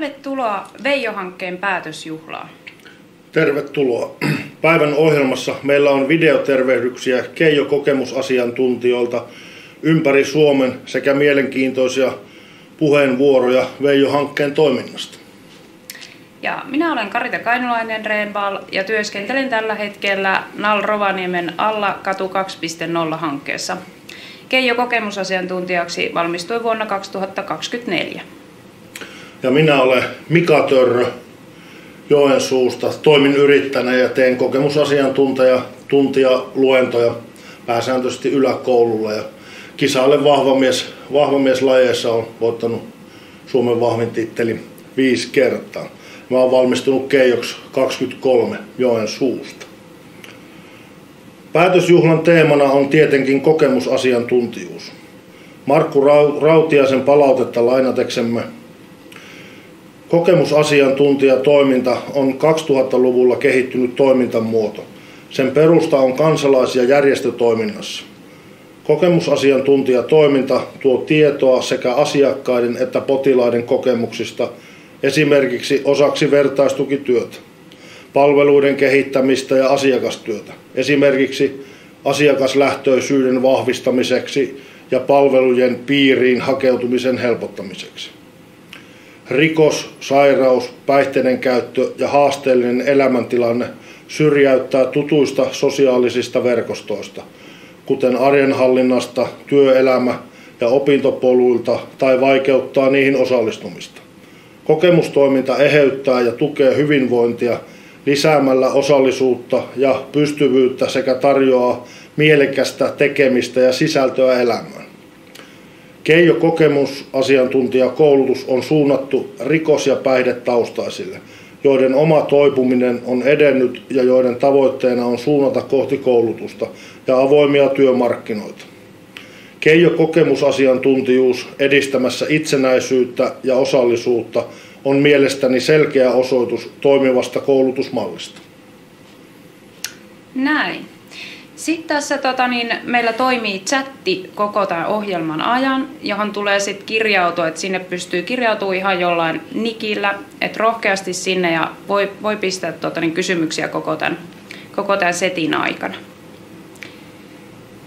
Tervetuloa Veijo-hankkeen päätösjuhlaan. Tervetuloa. Päivän ohjelmassa meillä on videotervehdyksiä Keijo-kokemusasiantuntijoilta ympäri Suomen sekä mielenkiintoisia puheenvuoroja Veijo-hankkeen toiminnasta. Ja minä olen Karita Kainulainen Reenval ja työskentelen tällä hetkellä NAL Rovaniemen alla Katu 2.0 hankkeessa. Keijo-kokemusasiantuntijaksi valmistuin vuonna 2024. Ja minä olen Mika Törrö Joensuusta. Toimin yrittäjänä ja teen kokemusasiantuntijaluentoja pääsääntöisesti yläkoululla. Ja kisailen vahva mies lajeissa, on voittanut Suomen vahvin titteli 5 kertaa. Mä oon valmistunut Keijoksi 23 Joensuusta. Päätösjuhlan teemana on tietenkin kokemusasiantuntijuus. Markku Rautiaisen palautetta lainateksemme. Kokemusasiantuntijatoiminta on 2000-luvulla kehittynyt toimintamuoto. Sen perusta on kansalais- ja järjestötoiminnassa. Kokemusasiantuntijatoiminta tuo tietoa sekä asiakkaiden että potilaiden kokemuksista, esimerkiksi osaksi vertaistukityötä, palveluiden kehittämistä ja asiakastyötä, esimerkiksi asiakaslähtöisyyden vahvistamiseksi ja palvelujen piiriin hakeutumisen helpottamiseksi. Rikos, sairaus, päihteiden käyttö ja haasteellinen elämäntilanne syrjäyttää tutuista sosiaalisista verkostoista, kuten arjenhallinnasta, työelämä- ja opintopoluilta tai vaikeuttaa niihin osallistumista. Kokemustoiminta eheyttää ja tukee hyvinvointia lisäämällä osallisuutta ja pystyvyyttä sekä tarjoaa mielekästä tekemistä ja sisältöä elämään. Keijo-kokemusasiantuntijakoulutus on suunnattu rikos- ja päihdetaustaisille, joiden oma toipuminen on edennyt ja joiden tavoitteena on suunnata kohti koulutusta ja avoimia työmarkkinoita. Keijo-kokemusasiantuntijuus edistämässä itsenäisyyttä ja osallisuutta on mielestäni selkeä osoitus toimivasta koulutusmallista. Näin. Sitten tässä meillä toimii chatti koko tämän ohjelman ajan, johon tulee sitten kirjautua, että sinne pystyy kirjautumaan ihan jollain nikillä, että rohkeasti sinne ja voi pistää kysymyksiä koko tämän setin aikana.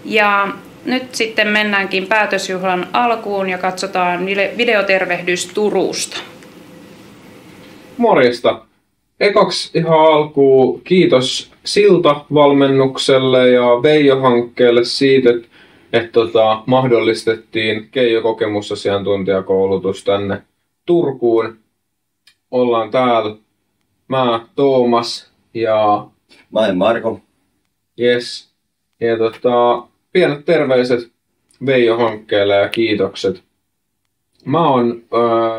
Ja nyt sitten mennäänkin päätösjuhlan alkuun ja katsotaan videotervehdys Turusta. Morjesta! Ekaksi ihan alkuun kiitos Silta-valmennukselle ja Veijo-hankkeelle siitä, että mahdollistettiin Keijo-kokemusasiantuntijakoulutus tänne Turkuun. Ollaan täällä mä, Toomas ja... Mä olen Marko. Yes. Ja pienet terveiset Veijo-hankkeelle ja kiitokset. Mä oon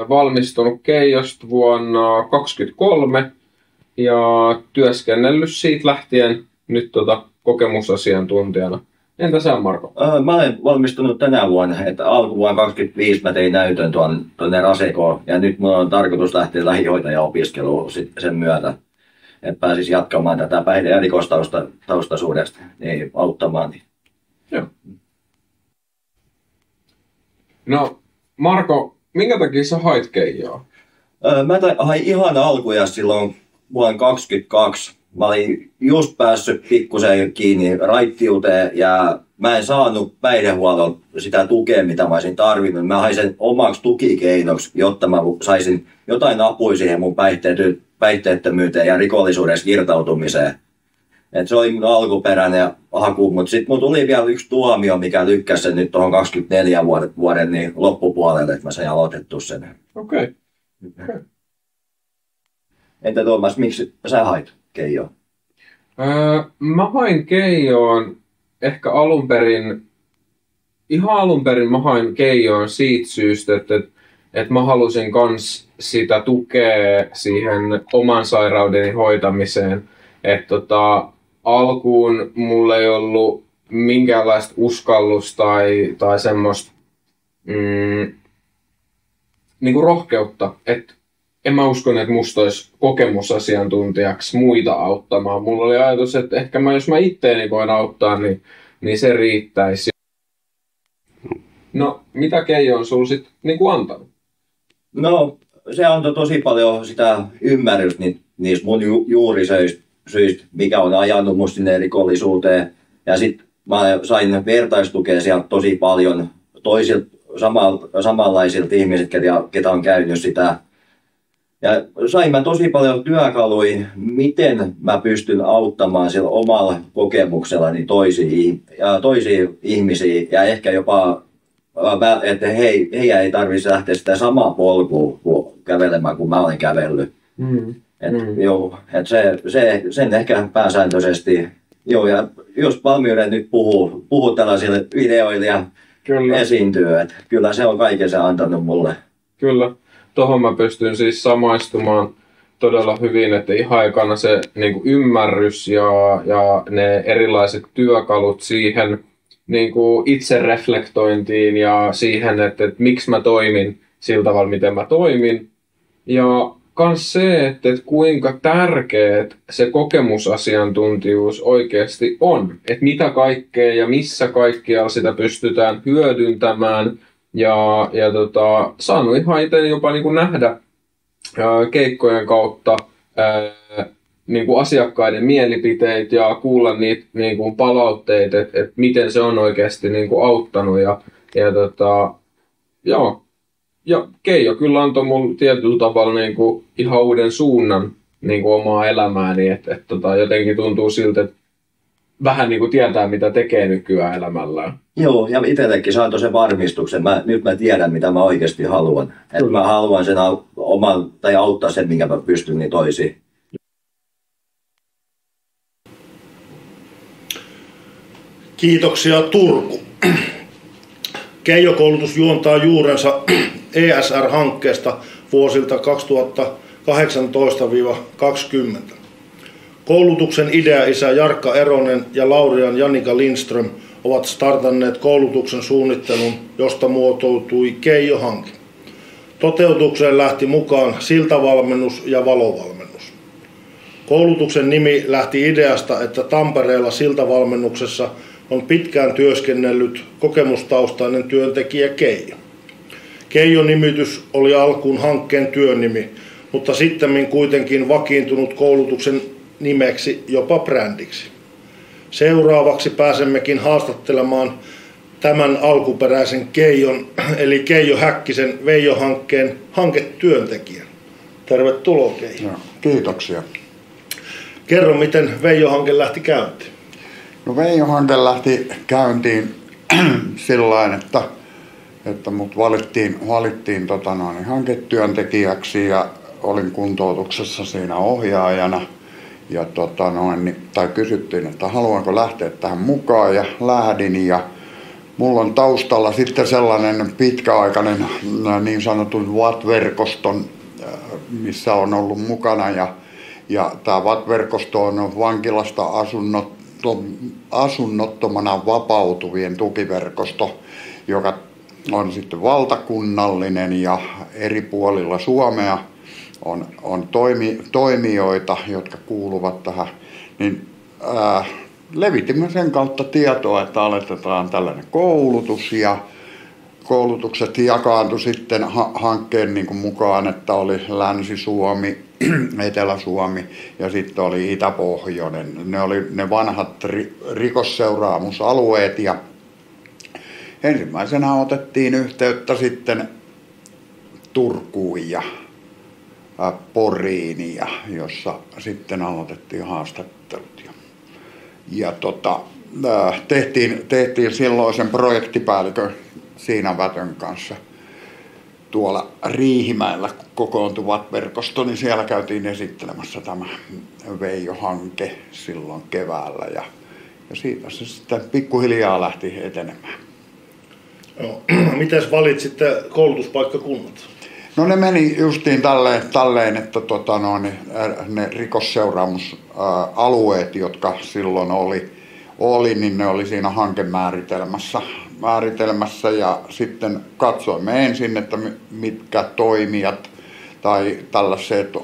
valmistunut Keijosta vuonna 2023 ja työskennellyt siitä lähtien nyt kokemusasiantuntijana. Entä sä, Marko? Mä olen valmistunut tänä vuonna, että alkuvuonna 2025 mä tein näytön tuonne Rasekoon ja nyt mulla on tarkoitus lähteä lähihoitajaopiskeluun sen myötä, että pääsis jatkamaan tätä päihde- ja rikostaustaisuudesta niin auttamaan. Joo. No, Marko, minkä takia sä hait Keijoa? Mä hain ihan alkuja silloin vuonna 2022. Mä olin just päässyt pikkusen kiinni raittiuteen ja mä en saanut päihdehuollon sitä tukea, mitä mä olisin tarvinnut. Mä hain sen omaksi tukikeinoksi, jotta mä saisin jotain apua siihen mun päihteettömyyteen ja rikollisuudesta irtautumiseen. Et se oli mun alkuperäinen haku, mutta sitten mun tuli vielä yksi tuomio, mikä lykkäsi sen nyt tuohon 24 vuoden niin loppupuolelle, että mä sain aloitettua sen. Okei. Okay. Entä Tuomas, miksi sä hait Keijoon? Mä hain Keijoon ehkä ihan alun perin mä hain Keijoon siitä syystä, että mä halusin kans sitä tukea siihen oman sairaudeni hoitamiseen. Että alkuun mulla ei ollut minkäänlaista uskallusta tai semmoista niinku rohkeutta, että en mä uskon, että musta olisi kokemusasiantuntijaksi muita auttamaan. Mulla oli ajatus, että ehkä jos mä itteeni voin auttaa, niin se riittäisi. No, mitä Keijo on sulla sitten niinku antanut? No, se antoi tosi paljon sitä ymmärrystä niistä mun juurisyistä, mikä on ajanut musta sinne rikollisuuteen. Ja sitten mä sain vertaistukea sieltä tosi paljon toisilta samanlaisilta ihmisiltä, ketä on käynyt sitä. Ja sain mä tosi paljon työkaluja, miten mä pystyn auttamaan sillä omalla kokemuksellani toisia ihmisiä ja ehkä jopa, että heidän ei tarvitse lähteä sitä samaa polkua kävelemään kuin mä olen kävellyt. Sen ehkä pääsääntöisesti. Joo, ja jos valmiuden nyt puhuu tällaisille videoille ja esiintyy, että kyllä se on kaiken se antanut mulle. Kyllä. Tuohon mä pystyn siis samaistumaan todella hyvin, että ihan ekana se niin kuin ymmärrys ja ne erilaiset työkalut siihen niin kuin itsereflektointiin ja siihen, että miksi mä toimin sillä tavalla, miten mä toimin. Ja kans se, että kuinka tärkeät se kokemusasiantuntijuus oikeasti on. Että mitä kaikkea ja missä kaikkialla sitä pystytään hyödyntämään. Ja saanut ihan itse jopa niin kuin nähdä keikkojen kautta niin kuin asiakkaiden mielipiteitä ja kuulla niitä niin kuin palautteita, että miten se on oikeasti niin kuin auttanut. Ja Keijo kyllä antoi mulle tietyllä tavalla niin kuin ihan uuden suunnan niin kuin omaa elämääni, että jotenkin tuntuu siltä, että vähän niin kuin tietää, mitä tekee nykyään elämällään. Joo, ja itsellekin saantoi sen varmistuksen. Nyt mä tiedän, mitä mä oikeasti haluan. Että mä haluan sen auttaa sen, minkä mä pystyn, niin toisiin. Kiitoksia Turku. Keijo-koulutus juontaa juurensa ESR-hankkeesta vuosilta 2018-2020. Koulutuksen ideaisä Jarkka Eronen ja Laurian Janika Lindström ovat startanneet koulutuksen suunnittelun, josta muotoutui Keijo-hanke. Toteutukseen lähti mukaan siltavalmennus ja valovalmennus. Koulutuksen nimi lähti ideasta, että Tampereella siltavalmennuksessa on pitkään työskennellyt kokemustaustainen työntekijä Keijo. Keijo-nimitys oli alkuun hankkeen työnimi, mutta sittemmin kuitenkin vakiintunut koulutuksen nimeksi, jopa brändiksi. Seuraavaksi pääsemmekin haastattelemaan tämän alkuperäisen Keijon, eli Keijo Häkkisen Veijo-hankkeen hanketyöntekijän. Tervetuloa Keijo. No, kiitoksia. Kerro, miten Veijo-hanke lähti käyntiin? No Veijo-hanke lähti käyntiin sillain, että mut valittiin hanketyöntekijäksi ja olin kuntoutuksessa siinä ohjaajana. Ja tai kysyttiin, että haluanko lähteä tähän mukaan ja lähdin. Ja mulla on taustalla sitten sellainen pitkäaikainen niin sanotun VAT-verkoston, missä on ollut mukana. Ja tämä VAT-verkosto on vankilasta asunnottomana vapautuvien tukiverkosto, joka on sitten valtakunnallinen ja eri puolilla Suomea on toimijoita, jotka kuuluvat tähän, niin levitimme sen kautta tietoa, että aloitetaan tällainen koulutus ja koulutukset jakaantui sitten hankkeen niin kuin mukaan, että oli Länsi-Suomi, Etelä-Suomi ja sitten oli Itä-Pohjoinen. Ne oli ne vanhat rikosseuraamusalueet ja ensimmäisenä otettiin yhteyttä sitten Turkuun ja Poriin, jossa sitten aloitettiin haastattelut. Ja tehtiin silloisen projektipäällikön siinä Vätön kanssa tuolla Riihimäellä kokoontuvat verkosto, niin siellä käytiin esittelemässä tämä Veijo-hanke silloin keväällä ja siitä se sitten pikkuhiljaa lähti etenemään. No, miten valitsitte koulutuspaikkakunnat? No ne meni justiin tälleen että ne rikosseuraamusalueet, jotka silloin oli, niin ne oli siinä hankemääritelmässä ja sitten katsoimme ensin, että mitkä toimijat tai tällaiset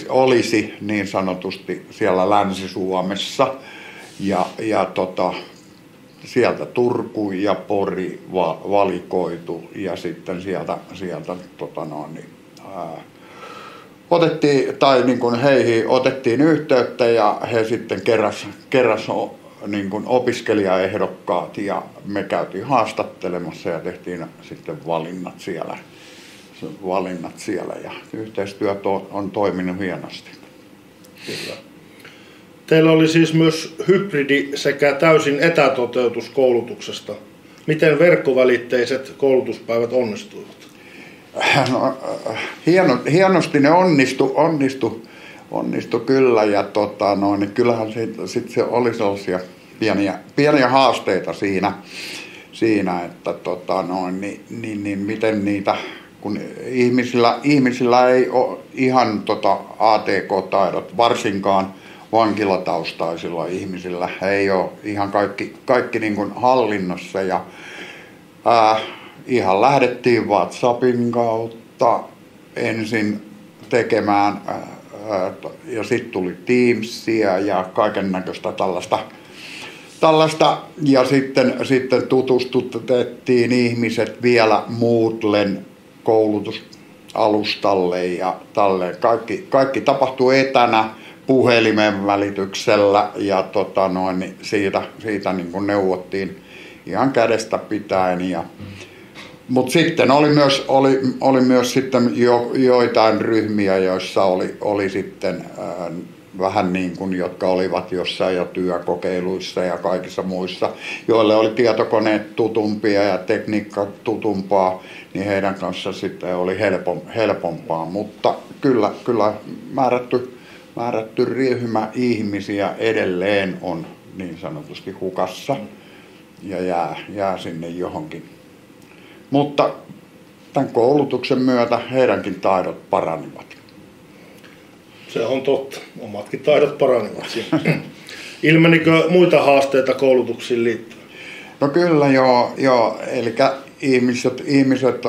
olisi niin sanotusti siellä Länsi-Suomessa ja sieltä Turku ja Pori valikoitu ja sitten sieltä niin kuin heihin otettiin yhteyttä ja he sitten keräs niin kuin opiskelijaehdokkaat ja me käytiin haastattelemassa ja tehtiin sitten valinnat siellä ja yhteistyö on toiminut hienosti. Kyllä. Teillä oli siis myös hybridi sekä täysin etätoteutus koulutuksesta. Miten verkkovälitteiset koulutuspäivät onnistuivat? No, hienosti ne onnistu kyllä ja niin kyllähän sit se oli sellaisia pieniä haasteita siinä että niin miten niitä, kun ihmisillä ei ole ihan ATK-taidot, varsinkaan vankilataustaisilla ihmisillä ei ole ihan kaikki niin kuin hallinnossa ja ihan lähdettiin WhatsAppin kautta ensin tekemään ja sitten tuli Teamsia ja kaiken näköistä tällaista ja sitten tutustutettiin ihmiset vielä Moodlen koulutusalustalle ja tälleen. Kaikki tapahtui etänä puhelimen välityksellä ja niin siitä niin kuin neuvottiin ihan kädestä pitäen. Mutta sitten oli myös sitten joitain ryhmiä, joissa oli sitten vähän niin kuin, jotka olivat jossain jo työkokeiluissa ja kaikissa muissa, joille oli tietokoneet tutumpia ja tekniikka tutumpaa, niin heidän kanssa sitten oli helpompaa. Mutta kyllä määrätty ryhmä ihmisiä edelleen on niin sanotusti hukassa ja jää sinne johonkin. Mutta tämän koulutuksen myötä heidänkin taidot paranivat. Se on totta. Omatkin taidot paranivat siinä. Ilmenikö muita haasteita koulutuksiin liittyen? No kyllä joo. Eli ihmiset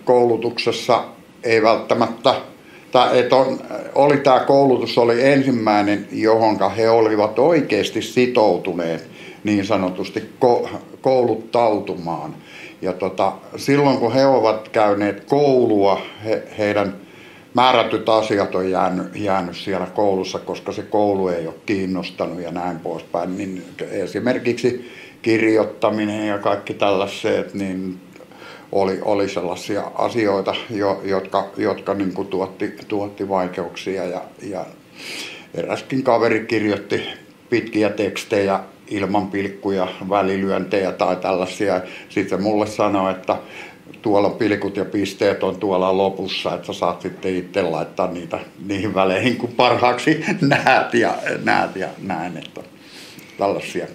koulutuksessa ei välttämättä, tämä koulutus oli ensimmäinen, johonka he olivat oikeasti sitoutuneet niin sanotusti kouluttautumaan. Ja silloin kun he ovat käyneet koulua, heidän määrätyt asiat on jäänyt siellä koulussa, koska se koulu ei ole kiinnostanut ja näin poispäin. Niin esimerkiksi kirjoittaminen ja kaikki tällaiset, niin oli sellaisia asioita, jotka niin kuin tuotti vaikeuksia. Ja eräskin kaveri kirjoitti pitkiä tekstejä ilman pilkkuja, välilyöntejä tai tällaisia. Sitten mulle sanoi, että tuolla pilkut ja pisteet on tuolla lopussa, että sä saat sitten itse laittaa niitä niihin väleihin, kun parhaaksi näet ja näin, että tällaisia.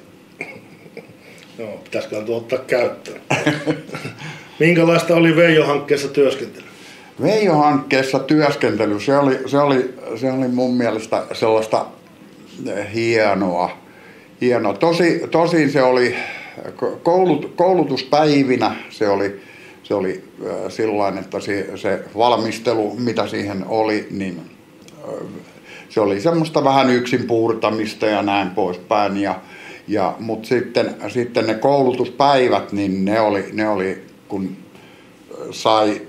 Joo, pitäisiköhän tuo ottaa käyttöön. Minkälaista oli Veijo-hankkeessa työskentely? Veijo-hankkeessa työskentely, se oli mun mielestä sellaista hienoa. Tosin se oli koulutuspäivinä, se oli sillain, että se valmistelu, mitä siihen oli, niin se oli semmoista vähän yksin puurtamista ja näin poispäin. Mutta sitten ne koulutuspäivät, niin ne oli kun sai,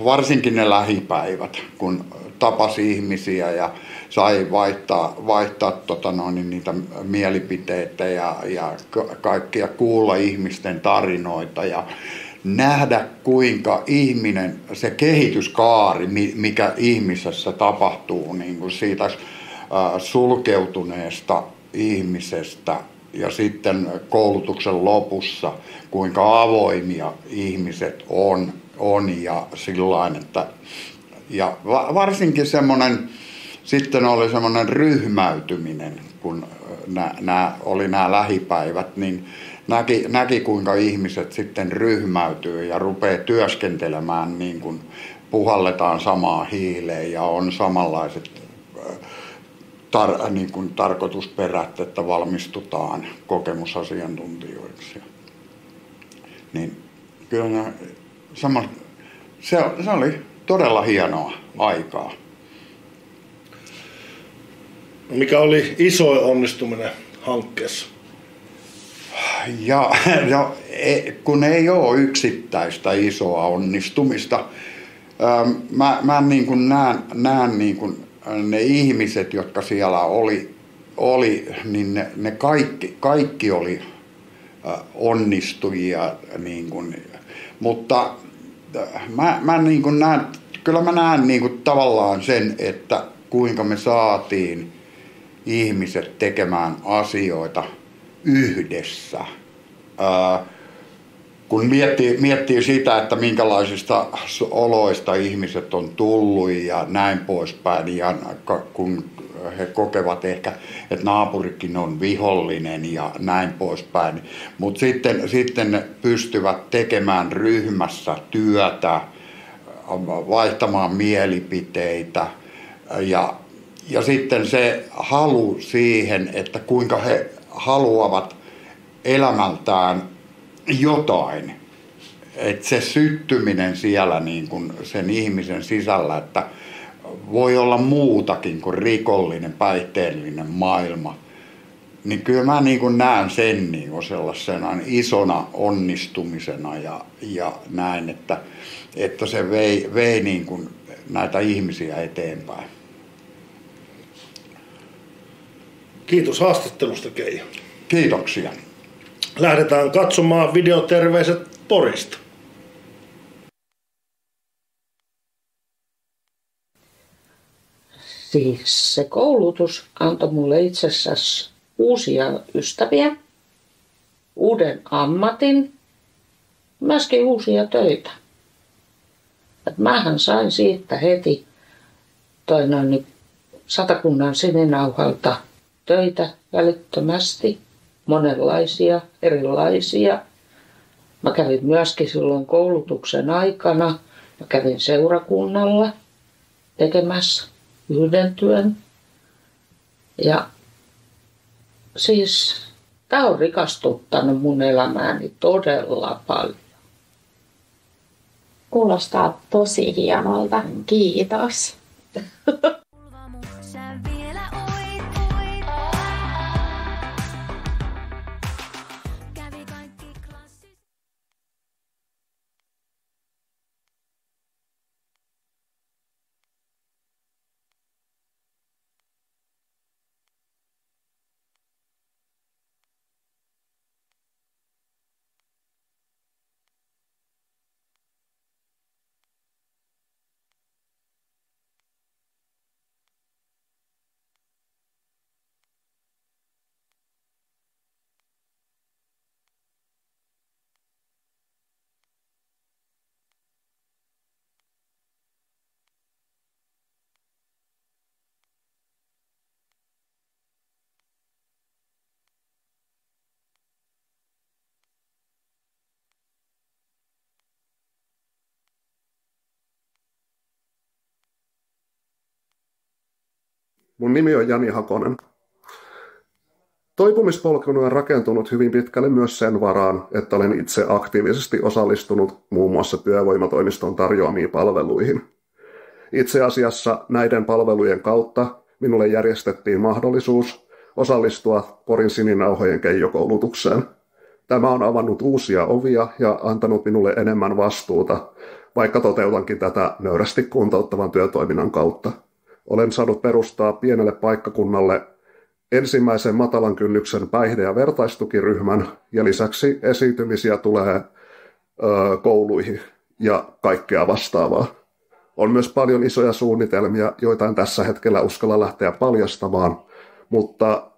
varsinkin ne lähipäivät, kun tapasi ihmisiä ja sai vaihtaa niitä mielipiteitä ja kaikkia, kuulla ihmisten tarinoita ja nähdä, kuinka ihminen, se kehityskaari, mikä ihmisessä tapahtuu, niin kuin siitä sulkeutuneesta ihmisestä ja sitten koulutuksen lopussa, kuinka avoimia ihmiset on ja sillain, että ja varsinkin sitten oli semmoinen ryhmäytyminen, kun oli nämä lähipäivät, niin näki kuinka ihmiset sitten ryhmäytyy ja rupeaa työskentelemään niin kuin puhalletaan samaa hiileen ja on samanlaiset niin kuin tarkoitusperät, että valmistutaan kokemusasiantuntijoiksi. Niin kyllä se oli todella hienoa aikaa. Mikä oli isoin onnistuminen hankkeessa? Kun ei ole yksittäistä isoa onnistumista, Mä niin kuin näen niin kuin ne ihmiset, jotka siellä oli niin ne kaikki oli onnistujia. Niin kuin, mutta mä niin kuin näen, kyllä mä näen niin kuin tavallaan sen, että kuinka me saatiin ihmiset tekemään asioita yhdessä. Kun miettii sitä, että minkälaisista oloista ihmiset on tullut ja näin poispäin, ja kun he kokevat ehkä, että naapurikin on vihollinen ja näin poispäin, mutta sitten ne pystyvät tekemään ryhmässä työtä, vaihtamaan mielipiteitä ja sitten se halu siihen, että kuinka he haluavat elämältään jotain. Että se syttyminen siellä niin kuin sen ihmisen sisällä, että voi olla muutakin kuin rikollinen, päihteellinen maailma. Niin kyllä mä niin kuin näen sen niin kuin sellaisena isona onnistumisena ja näin, että se vei niin kuin näitä ihmisiä eteenpäin. Kiitos haastattelusta, Keijo. Kiitoksia. Lähdetään katsomaan videoterveiset Porista. Siis se koulutus antoi mulle itse asiassa uusia ystäviä, uuden ammatin, myöskin uusia töitä. Et mähän sain siitä heti Satakunnan Sininauhalta töitä välittömästi, monenlaisia, erilaisia. Mä kävin myöskin silloin koulutuksen aikana, mä kävin seurakunnalla tekemässä yhden työn. Ja siis tää on rikastuttanut mun elämääni todella paljon. Kuulostaa tosi hienolta. Kiitos. Mun nimi on Jani Hakonen. Toipumispolkuni on rakentunut hyvin pitkälle myös sen varaan, että olen itse aktiivisesti osallistunut muun muassa työvoimatoimiston tarjoamiin palveluihin. Itse asiassa näiden palvelujen kautta minulle järjestettiin mahdollisuus osallistua Porin Sininauhojen keijokoulutukseen. Tämä on avannut uusia ovia ja antanut minulle enemmän vastuuta, vaikka toteutankin tätä nöyrästi kuntouttavan työtoiminnan kautta. Olen saanut perustaa pienelle paikkakunnalle ensimmäisen matalan kynnyksen päihde- ja vertaistukiryhmän, ja lisäksi esiintymisiä tulee kouluihin ja kaikkea vastaavaa. On myös paljon isoja suunnitelmia, joita en tässä hetkellä uskalla lähteä paljastamaan, mutta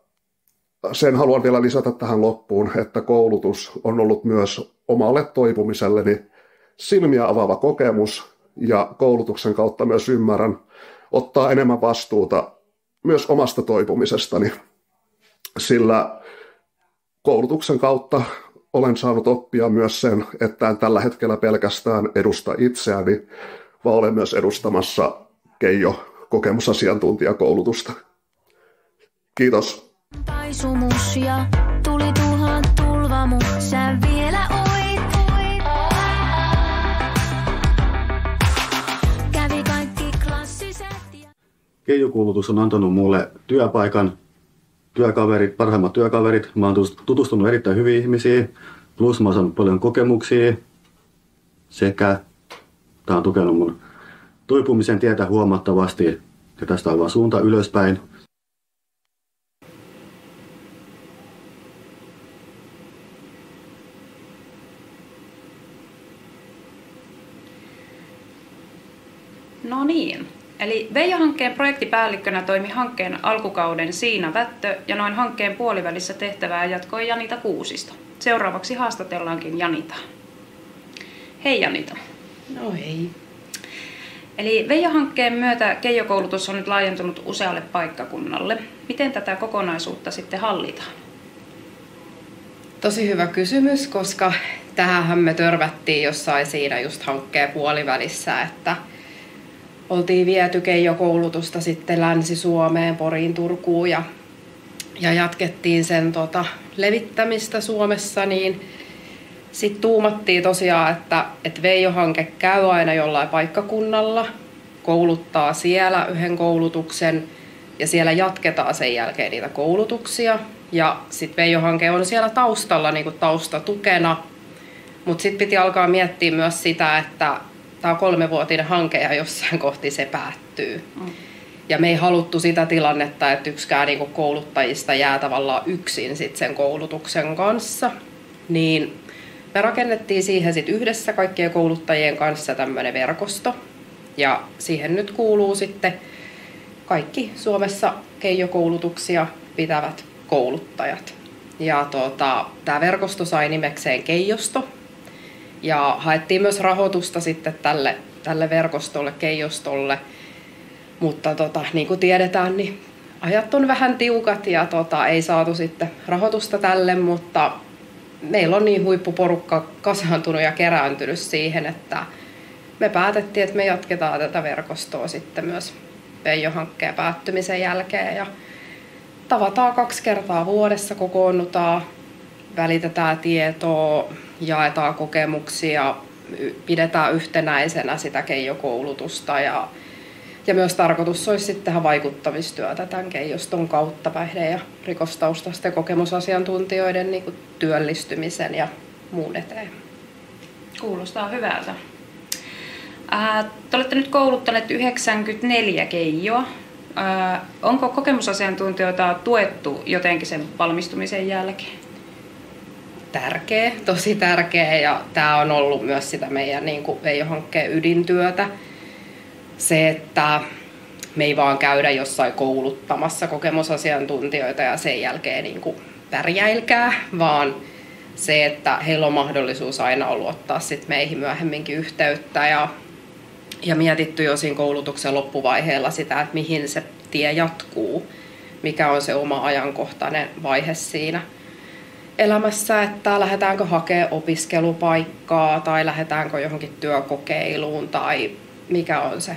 sen haluan vielä lisätä tähän loppuun, että koulutus on ollut myös omalle toipumiselleni silmiä avaava kokemus, ja koulutuksen kautta myös ymmärrän ottaa enemmän vastuuta myös omasta toipumisestani, sillä koulutuksen kautta olen saanut oppia myös sen, että en tällä hetkellä pelkästään edusta itseäni, vaan olen myös edustamassa Keijo-kokemusasiantuntijakoulutusta. Kiitos. Taisumus ja tuli tuhat tulva, mut sä vielä oit. Kävi kaikki klassiset. Keijo-koulutus on antanut mulle työpaikan, työkaverit, parhaimmat työkaverit. Mä oon tutustunut erittäin hyviin ihmisiin, plus mä oon saanut paljon kokemuksia sekä tää on tukenut mun toipumisen tietä huomattavasti ja tästä on vaan suunta ylöspäin. No niin. Eli Veijo-hankkeen projektipäällikkönä toimi hankkeen alkukauden Siina Vättö ja noin hankkeen puolivälissä tehtävää jatkoi Janita Kuusisto. Seuraavaksi haastatellaankin Janitaa. Hei Janita. No hei. Eli Veijo-hankkeen myötä Keijo-koulutus on nyt laajentunut usealle paikkakunnalle. Miten tätä kokonaisuutta sitten hallitaan? Tosi hyvä kysymys, koska tähänhän me törmättiin jossain siinä just hankkeen puolivälissä, että oltiin viety Keijo-koulutusta sitten Länsi-Suomeen, Poriin, Turkuun ja jatkettiin sen levittämistä Suomessa, niin sitten tuumattiin tosiaan, että Veijo-hanke käy aina jollain paikkakunnalla, kouluttaa siellä yhden koulutuksen ja siellä jatketaan sen jälkeen niitä koulutuksia. Ja sitten Veijo-hanke on siellä taustalla niin kuin taustatukena, mutta sitten piti alkaa miettiä myös sitä, että tämä on 3-vuotinen hanke ja jossain kohti se päättyy. Ja me ei haluttu sitä tilannetta, että yksikään niin kuin kouluttajista jää tavallaan yksin sit sen koulutuksen kanssa. Niin me rakennettiin siihen sit yhdessä kaikkien kouluttajien kanssa tämmöinen verkosto. Ja siihen nyt kuuluu sitten kaikki Suomessa Keijo-koulutuksia pitävät kouluttajat. Ja tämä verkosto sai nimekseen Keijosto. Ja haettiin myös rahoitusta sitten tälle verkostolle, Keijostolle. Mutta niin kuin tiedetään, niin ajat on vähän tiukat ja ei saatu sitten rahoitusta tälle, mutta meillä on niin huippuporukka kasaantunut ja kerääntynyt siihen, että me päätettiin, että me jatketaan tätä verkostoa sitten myös Veijo-hankkeen päättymisen jälkeen. Ja tavataan 2 kertaa vuodessa, kokoonnutaan, välitetään tietoa, jaetaan kokemuksia, pidetään yhtenäisenä sitä Keijo-koulutusta ja myös tarkoitus olisi sitten tehdä vaikuttamistyötä tämän Keijoston kautta päihde- ja rikostaustaisten kokemusasiantuntijoiden niin kuin työllistymisen ja muun eteen. Kuulostaa hyvältä. Te olette nyt kouluttaneet 94 Keijoa. Onko kokemusasiantuntijoita tuettu jotenkin sen valmistumisen jälkeen? Tärkeä, tosi tärkeä, ja tämä on ollut myös sitä meidän niin kuin Veijo-hankkeen ydintyötä. Se, että me ei vaan käydä jossain kouluttamassa kokemusasiantuntijoita ja sen jälkeen niin kuin pärjäilkää, vaan se, että heillä on mahdollisuus aina ollut ottaa sit meihin myöhemminkin yhteyttä ja mietitty jo siinä koulutuksen loppuvaiheella sitä, että mihin se tie jatkuu, mikä on se oma ajankohtainen vaihe siinä elämässä, että lähdetäänkö hakemaan opiskelupaikkaa tai lähdetäänkö johonkin työkokeiluun tai mikä on se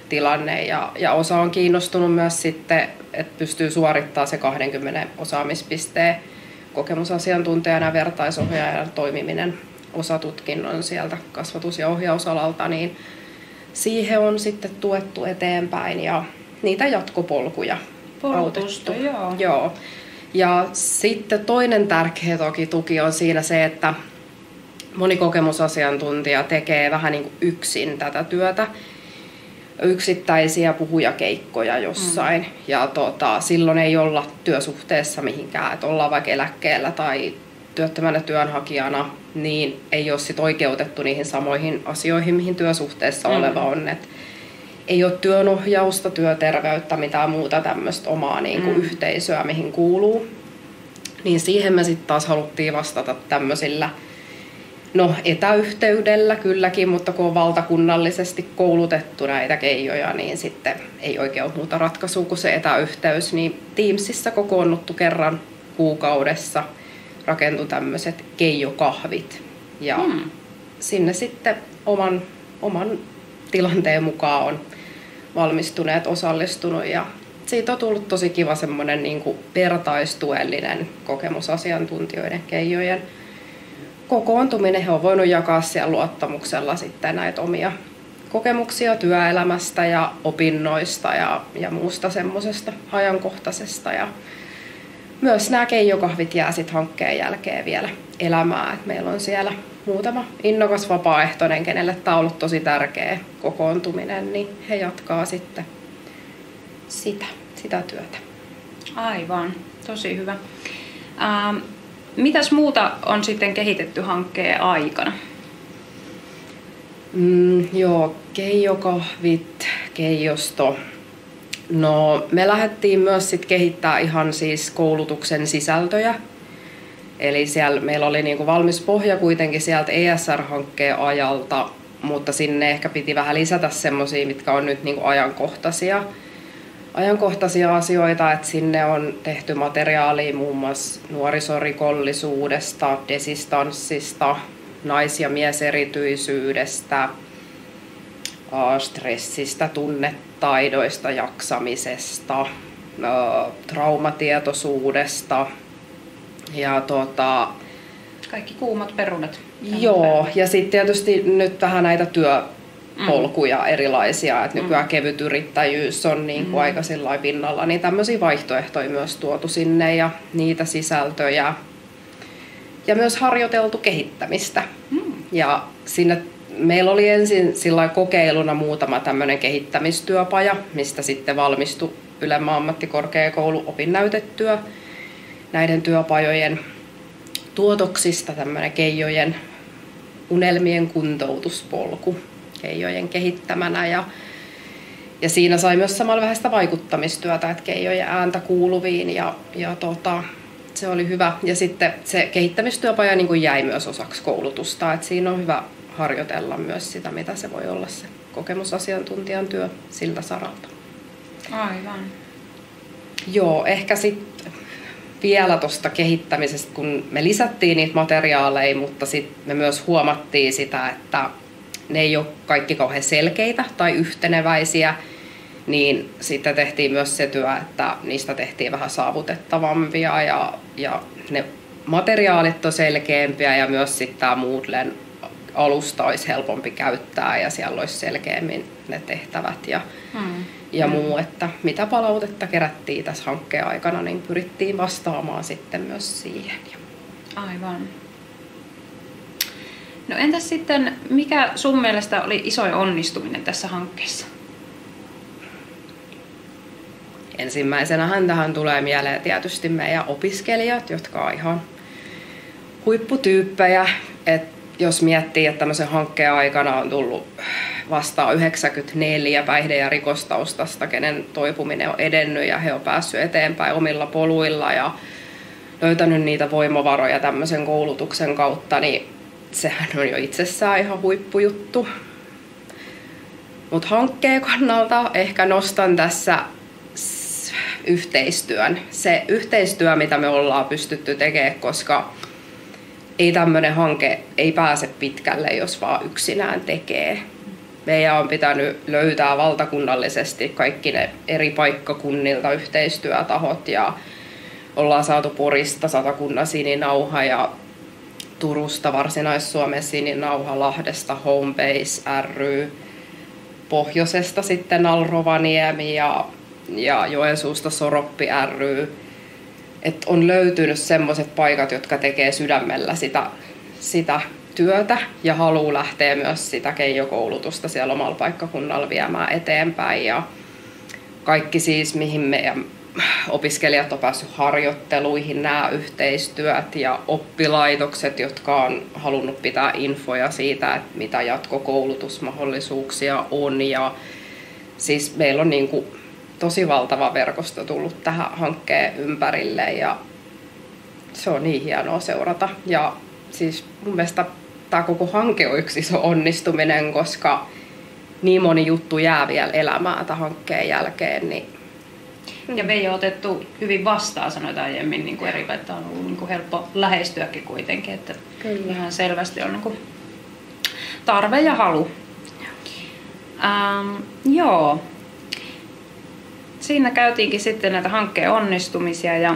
tilanne. Ja osa on kiinnostunut myös sitten, että pystyy suorittamaan se 20 osaamispisteen kokemusasiantuntijana ja vertaisohjaajana toimiminen osatutkinnon sieltä kasvatus- ja ohjausalalta, niin siihen on sitten tuettu eteenpäin ja niitä jatkopolkuja autettu. Joo. Ja sitten toinen tärkeä tuki on siinä se, että moni kokemusasiantuntija tekee vähän niin kuin yksin tätä työtä, yksittäisiä puhujakeikkoja jossain. Ja silloin ei olla työsuhteessa mihinkään, että ollaan vaikka eläkkeellä tai työttömänä työnhakijana, niin ei ole sit oikeutettu niihin samoihin asioihin, mihin työsuhteessa oleva on. Et ei ole työnohjausta, työterveyttä, mitään muuta tämmöistä omaa niin kuin yhteisöä, mihin kuuluu. Niin siihen me sitten taas haluttiin vastata tämmöisillä etäyhteydellä kylläkin, mutta kun on valtakunnallisesti koulutettu näitä keijoja, niin sitten ei oikein ole muuta ratkaisua kuin se etäyhteys. Niin Teamsissa kokoonnuttu kerran kuukaudessa rakentui tämmöiset keijokahvit. Ja sinne sitten oman tilanteen mukaan on valmistuneet, osallistunut. Ja siitä on tullut tosi kiva semmoinen niin kuin vertaistuellinen kokemusasiantuntijoiden keijojen kokoontuminen. He on voinut jakaa siellä luottamuksella sitten näitä omia kokemuksia työelämästä ja opinnoista ja muusta semmoisesta ajankohtaisesta. Ja myös nämä keijokahvit jää sitten hankkeen jälkeen vielä elämään. Et meillä on siellä muutama innokas vapaaehtoinen, kenelle tämä on ollut tosi tärkeä kokoontuminen, niin he jatkaa sitten sitä työtä. Aivan, tosi hyvä. Mitäs muuta on sitten kehitetty hankkeen aikana? Keijokahvit, keijosto. No, me lähdettiin myös sit kehittää ihan siis koulutuksen sisältöjä. Eli siellä meillä oli niinku valmis pohja kuitenkin sieltä ESR-hankkeen ajalta, mutta sinne ehkä piti vähän lisätä semmosia, mitkä on nyt niinku ajankohtaisia asioita, että sinne on tehty materiaalia muun muassa nuorisorikollisuudesta, desistanssista, nais- ja mieserityisyydestä, stressistä, tunnetaidoista, jaksamisesta, traumatietoisuudesta ja kaikki kuumat perunat. Joo, ja sitten tietysti nyt vähän näitä työpolkuja erilaisia, että nykyään kevyt yrittäjyys on niin kuin aika sillai pinnalla, niin tämmöisiä vaihtoehtoja myös tuotu sinne ja niitä sisältöjä. Ja myös harjoiteltu kehittämistä. Ja sinne meillä oli ensin sillai kokeiluna muutama tämmöinen kehittämistyöpaja, mistä sitten valmistui Ylenmaan ammattikorkeakoulu opinnäytetyö näiden työpajojen tuotoksista, tämmöinen Keijojen unelmien kuntoutuspolku Keijojen kehittämänä. Ja siinä sai myös samalla vähän sitä vaikuttamistyötä, että Keijojen ääntä kuuluviin ja se oli hyvä. Ja sitten se kehittämistyöpaja niin kuin jäi myös osaksi koulutusta, että siinä on hyvä harjoitella myös sitä, mitä se voi olla se kokemusasiantuntijan työ siltä saralta. Aivan. Joo, ehkä sitten vielä tuosta kehittämisestä, kun me lisättiin niitä materiaaleja, mutta sitten me myös huomattiin sitä, että ne ei ole kaikki kauhean selkeitä tai yhteneväisiä, niin sitten tehtiin myös se työ, että niistä tehtiin vähän saavutettavampia ja ne materiaalit on selkeämpiä ja myös sitten tämä Moodlen alusta olisi helpompi käyttää ja siellä olisi selkeämmin ne tehtävät ja muu, että mitä palautetta kerättiin tässä hankkeen aikana, niin pyrittiin vastaamaan sitten myös siihen. Aivan. No entäs sitten, mikä sun mielestä oli isoin onnistuminen tässä hankkeessa? Ensimmäisenähän tähän tulee mieleen tietysti meidän opiskelijat, jotka on ihan huipputyyppejä. Et jos miettii, että tämmöisen hankkeen aikana on tullut vastaan 94 päihde- ja rikostaustasta, kenen toipuminen on edennyt ja he on päässyt eteenpäin omilla poluilla ja löytänyt niitä voimavaroja tämmöisen koulutuksen kautta, niin sehän on jo itsessään ihan huippujuttu. Mutta hankkeen kannalta ehkä nostan tässä yhteistyön. Se yhteistyö, mitä me ollaan pystytty tekemään, koska ei tämmöinen hanke ei pääse pitkälle, jos vaan yksinään tekee. Meidän on pitänyt löytää valtakunnallisesti kaikki ne eri paikkakunnilta yhteistyötahot ja ollaan saatu Porista Satakunnan Sininauha ja Turusta Varsinais-Suomen Sininauha, Lahdesta Homebase ry, Pohjoisesta sitten Al-Rovaniemi ja Joensuusta Soroppi ry. Et on löytynyt semmoiset paikat, jotka tekee sydämellä sitä työtä ja haluaa lähteä myös sitä keijokoulutusta siellä omalla paikkakunnalla viemään eteenpäin. Ja kaikki siis, mihin meidän opiskelijat on päässyt harjoitteluihin, nämä yhteistyöt ja oppilaitokset, jotka on halunnut pitää infoja siitä, että mitä jatkokoulutusmahdollisuuksia on. Ja siis meillä on niin kuin tosi valtava verkosto tullut tähän hankkeen ympärille ja se on niin hienoa seurata. Ja siis mun mielestä tämä koko hanke on yksi iso onnistuminen, koska niin moni juttu jää vielä elämään tämän hankkeen jälkeen. Niin ja Veijo on otettu hyvin vastaan, sanoit aiemmin niin kuin eri, että on ollut niin kuin helppo lähestyäkin kuitenkin, että kyllä ihan selvästi on niin kuin tarve ja halu. Joo. Siinä käytiinkin sitten näitä hankkeen onnistumisia ja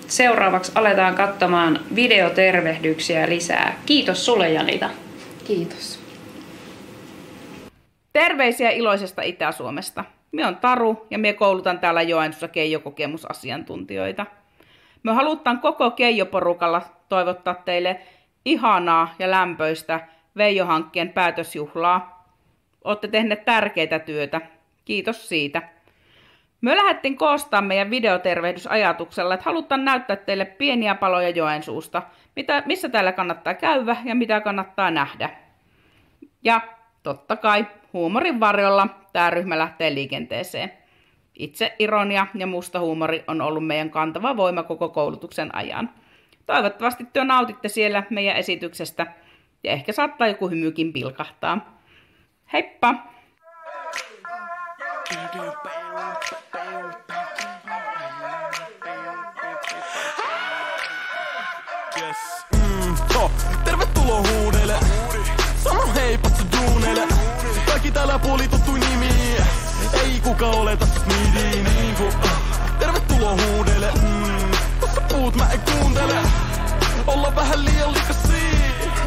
seuraavaksi aletaan katsomaan videotervehdyksiä lisää. Kiitos sulle, Janita. Kiitos. Terveisiä iloisesta Itä-Suomesta. Me on Taru ja me koulutan täällä Joensuussa keijokokemusasiantuntijoita. Me halutaan koko keijoporukalla toivottaa teille ihanaa ja lämpöistä Veijo-hankkeen päätösjuhlaa. Olette tehneet tärkeää työtä. Kiitos siitä. Me lähdettiin koostamaan meidän videotervehdysajatuksella, että halutaan näyttää teille pieniä paloja Joensuusta, missä täällä kannattaa käydä ja mitä kannattaa nähdä. Ja totta kai huumorin varjolla tämä ryhmä lähtee liikenteeseen. Itse ironia ja musta huumori on ollut meidän kantava voima koko koulutuksen ajan. Toivottavasti te nautitte siellä meidän esityksestä ja ehkä saattaa joku hymykin pilkahtaa. Heippa! Tervetuloa huudelle. Sano hei patsa duunelle. Kaikki täällä puolituttu nimi. Ei kuka oleta smiidi niinku. Tervetuloa huudelle. Tossa puut mä en kuuntele. Olla vähän liian likasii.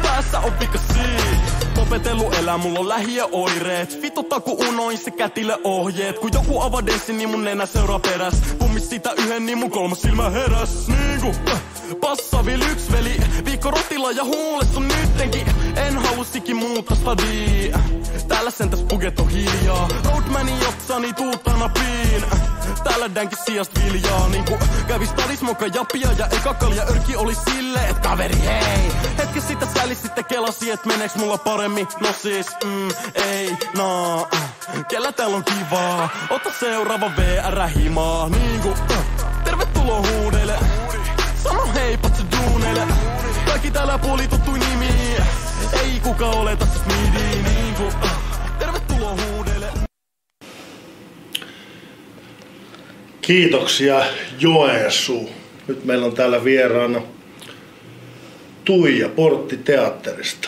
Päässä on vikasii. Opetellu elää, mulla on lähiöoireet. Vituttaa ku unoin se kätille ohjeet. Kun joku avaa denssin, niin mun nenä seuraa peräs. Pummis siitä yhden, niin mun kolmas silmä heräs. Niinku passavil yks veli. Viikko rotilla ja huules on nyttenkin. En halusikin muuttaa stadia. Täällä sentäs puget on hiljaa. Roadmanin jotsani tuuttaa napiin. Täällä dänkin sijasta viljaa. Niinku kävis stadis moka japia ja eka kalja örki oli silleen, et kaveri hei. Hetken sitä sälis sitten kelasi, et meneks mulla paremmin. No siis, ei, no. Kellä täällä on kivaa. Ota seuraava VR-himaa. Niinku, tervetuloa huudelle. Sano hei patsa duunelle. Kaikki täällä puolituttu nimi. Ei kuka oleta smiidi. Niinku, tervetuloa huudelle. Kiitoksia Joensuu. Nyt meillä on täällä vieraana Tuija Porttiteatterista.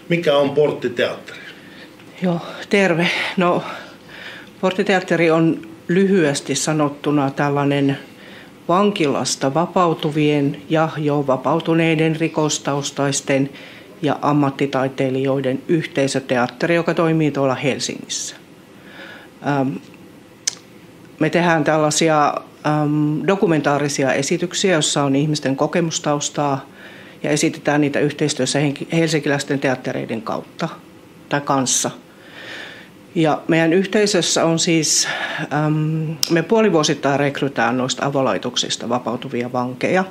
Mikä on Porttiteatteri? Joo, terve. No, Porttiteatteri on lyhyesti sanottuna tällainen vankilasta vapautuvien ja jo vapautuneiden rikostaustaisten ja ammattitaiteilijoiden yhteisöteatteri, joka toimii tuolla Helsingissä. Me tehdään tällaisia dokumentaarisia esityksiä, joissa on ihmisten kokemustaustaa ja esitetään niitä yhteistyössä helsinkiläisten teattereiden kautta tai kanssa. Ja meidän yhteisössä on siis, me puolivuosittain rekrytään noista avolaitoksista vapautuvia vankeja.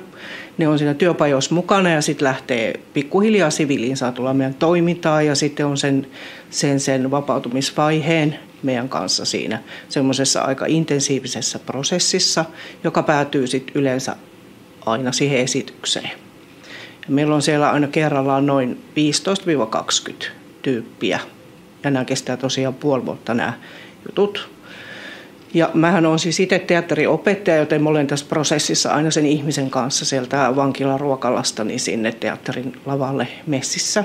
Ne on siinä työpajoissa mukana ja sitten lähtee pikkuhiljaa siviiliin, saa tulla meidän toimintaan ja sitten on sen vapautumisvaiheen meidän kanssa siinä semmoisessa aika intensiivisessä prosessissa, joka päätyy sitten yleensä aina siihen esitykseen. Ja meillä on siellä aina kerrallaan noin 15-20 tyyppiä. Ja nämä kestää tosiaan puoli vuotta nämä jutut. Ja mähän olen siis itse teatteriopettaja, joten mä olen tässä prosessissa aina sen ihmisen kanssa sieltä vankilan ruokalasta niin sinne teatterin lavalle messissä.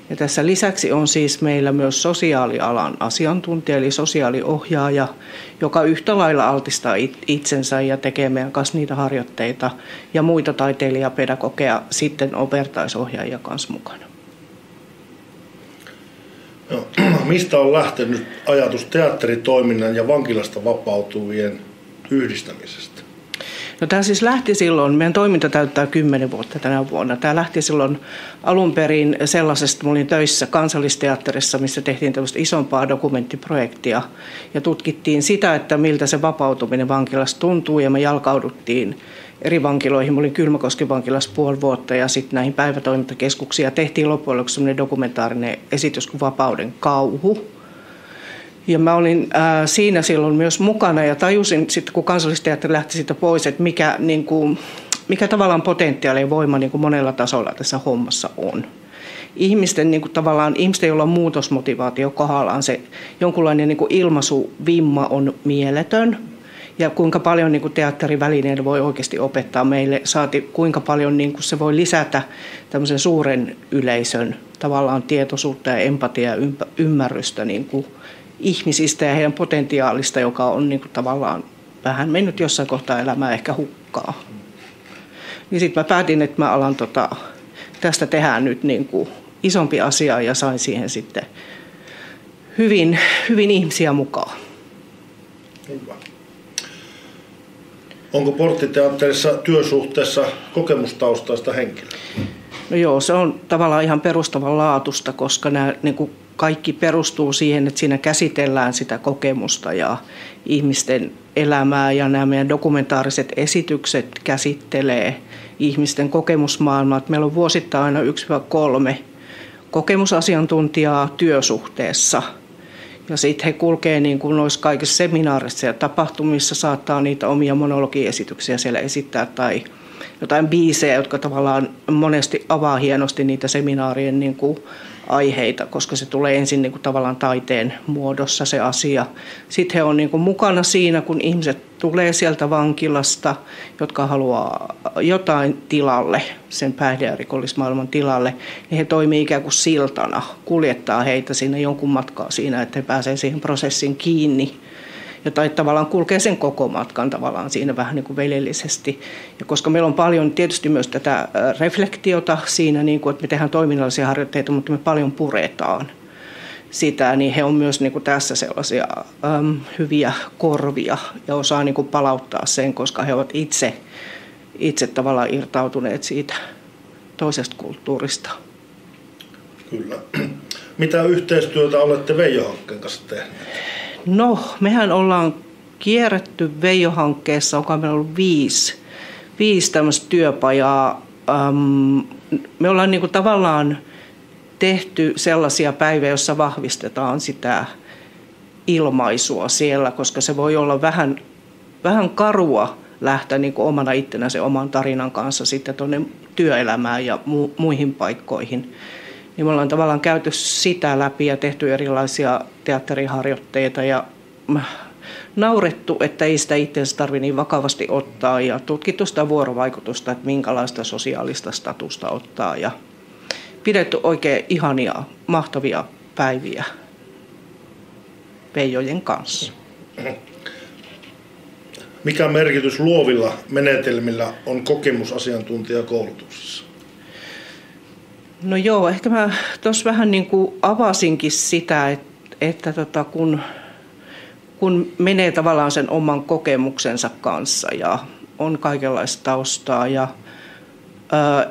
Ja tässä lisäksi on siis meillä myös sosiaalialan asiantuntija, eli sosiaaliohjaaja, joka yhtä lailla altistaa itsensä ja tekee meidän kanssa niitä harjoitteita. Ja muita taiteilijapedagogeja sitten on vertaisohjaajia kanssa mukana. No, mistä on lähtenyt ajatus teatteritoiminnan ja vankilasta vapautuvien yhdistämisestä? No tämä siis lähti silloin, meidän toiminta täyttää 10 vuotta tänä vuonna. Tämä lähti silloin alun perin sellaisesta, mä olin töissä Kansallisteatterissa, missä tehtiin tällaista isompaa dokumenttiprojektia ja tutkittiin sitä, että miltä se vapautuminen vankilasta tuntuu ja me jalkauduttiin eri vankiloihin. Mä olin Kylmäkosken vankilassa puoli vuotta ja sitten näihin päivätoimintakeskuksiin ja tehtiin loppujen lopuksi sellainen dokumentaarinen esitys kuin Vapauden kauhu. Ja mä olin siinä silloin myös mukana ja tajusin sitten, kun Kansallisteatteri lähti siitä pois, että mikä tavallaan potentiaali ja voima niin kuin monella tasolla tässä hommassa on. Ihmisten, niin kuin tavallaan, ihmisten, joilla on muutosmotivaatio kohdallaan, se jonkunlainen niin kuin ilmaisuvimma on mieletön. Ja kuinka paljon niin kuin teatterivälineillä voi oikeasti opettaa meille, saati kuinka paljon niin kuin se voi lisätä tämmöisen suuren yleisön tavallaan tietoisuutta ja empatiaa ja ymmärrystä niin kuin ihmisistä ja heidän potentiaalista, joka on niin kuin tavallaan vähän mennyt jossain kohtaa elämää ehkä hukkaa. Niin sitten mä päätin, että mä alan tästä tehdään nyt niin kuin isompi asia ja sain siihen sitten hyvin ihmisiä mukaan. Hyvä. Onko Porttiteatterissa työsuhteessa kokemustaustaista henkilöä? No joo, se on tavallaan ihan perustavanlaatuista, koska nämä niin kuin kaikki perustuu siihen, että siinä käsitellään sitä kokemusta ja ihmisten elämää, ja nämä meidän dokumentaariset esitykset käsittelee ihmisten kokemusmaailmaa. Meillä on vuosittain aina 1-3 kokemusasiantuntijaa työsuhteessa. Ja sitten he kulkee niin kuin noissa kaikissa seminaareissa ja tapahtumissa, saattaa niitä omia monologiesityksiä siellä esittää tai jotain biisejä, jotka tavallaan monesti avaa hienosti niitä seminaarien niin kuin aiheita, koska se tulee ensin niin kuin tavallaan taiteen muodossa se asia. Sitten he on niin kuin mukana siinä, kun ihmiset tulee sieltä vankilasta, jotka haluaa jotain tilalle, sen päihde- ja rikollismaailman tilalle, niin he toimii ikään kuin siltana, kuljettaa heitä sinne jonkun matkaa siinä, että he pääsevät siihen prosessin kiinni. Tai tavallaan kulkee sen koko matkan tavallaan siinä vähän niin kuin veljellisesti. Ja koska meillä on paljon tietysti myös tätä reflektiota siinä, niin kuin, että me tehdään toiminnallisia harjoitteita, mutta me paljon puretaan sitä, niin he on myös niin kuin tässä sellaisia hyviä korvia ja osaa niin kuin palauttaa sen, koska he ovat itse tavallaan irtautuneet siitä toisesta kulttuurista. Kyllä. Mitä yhteistyötä olette Veijo-hankkeen kanssa tehneet? No, mehän ollaan kierretty Veijo-hankkeessa, onko meillä ollut 5 tämmöistä työpajaa. Me ollaan niin kuin tavallaan tehty sellaisia päiviä, joissa vahvistetaan sitä ilmaisua siellä, koska se voi olla vähän karua lähteä niin kuin omana ittenä sen oman tarinan kanssa sitten tuonne työelämään ja muihin paikkoihin. Niin me ollaan tavallaan käyty sitä läpi ja tehty erilaisia teatteriharjoitteita ja naurettu, että ei sitä itseensä tarvitse niin vakavasti ottaa ja tutkittu sitä vuorovaikutusta, että minkälaista sosiaalista statusta ottaa ja pidetty oikein ihania, mahtavia päiviä Veijojen kanssa. Mikä merkitys luovilla menetelmillä on kokemusasiantuntijakoulutuksessa? No joo, ehkä mä tuossa vähän niin kuin avasinkin sitä, että kun menee tavallaan sen oman kokemuksensa kanssa ja on kaikenlaista taustaa ja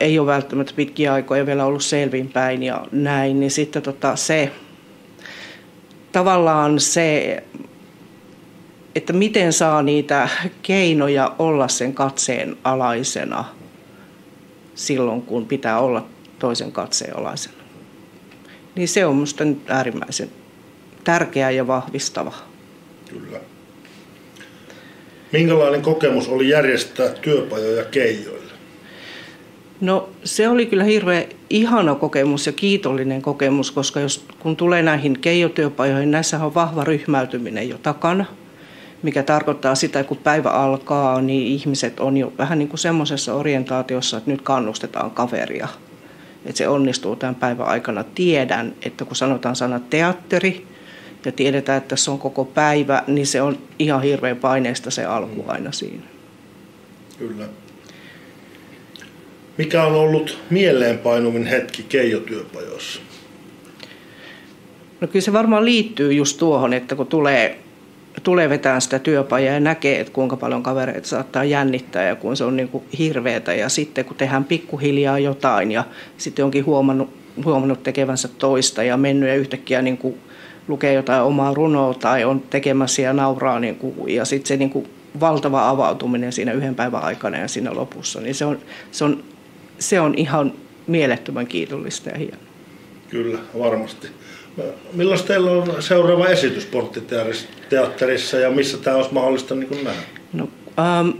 ei ole välttämättä pitkiä aikoja vielä ollut selvinpäin ja näin, niin sitten se tavallaan se, että miten saa niitä keinoja olla sen katseen alaisena silloin, kun pitää olla toisen katseen alaisena. Niin se on minusta nyt äärimmäisen tärkeä ja vahvistava. Kyllä. Minkälainen kokemus oli järjestää työpajoja Keijoille? No se oli kyllä hirveän ihana kokemus ja kiitollinen kokemus, koska kun tulee näihin Keijo-työpajoihin, näissä on vahva ryhmäytyminen jo takana, mikä tarkoittaa sitä, että kun päivä alkaa, niin ihmiset on jo vähän niin kuin semmoisessa orientaatiossa, että nyt kannustetaan kaveria. Että se onnistuu tämän päivän aikana. Tiedän, että kun sanotaan sana teatteri ja tiedetään, että se on koko päivä, niin se on ihan hirveän paineista se alku aina siinä. Kyllä. Mikä on ollut mieleenpainuvin hetki Keijo-työpajoissa? No kyllä se varmaan liittyy just tuohon, että kun tulee vetään sitä työpajaa ja näkee, että kuinka paljon kavereita saattaa jännittää ja kun se on niin kuin hirveätä. Ja sitten kun tehdään pikkuhiljaa jotain ja sitten onkin huomannut tekevänsä toista ja mennyt ja yhtäkkiä niin kuin lukee jotain omaa runoa tai on tekemässä ja nauraa. Niin kuin, ja sitten se niin kuin valtava avautuminen siinä yhden päivän aikana ja siinä lopussa, niin se on ihan mielettömän kiitollista ja hienoa. Kyllä, varmasti. Milloin teillä on seuraava esitys Porttiteatterissa ja missä tämä olisi mahdollista niin nähdä? No,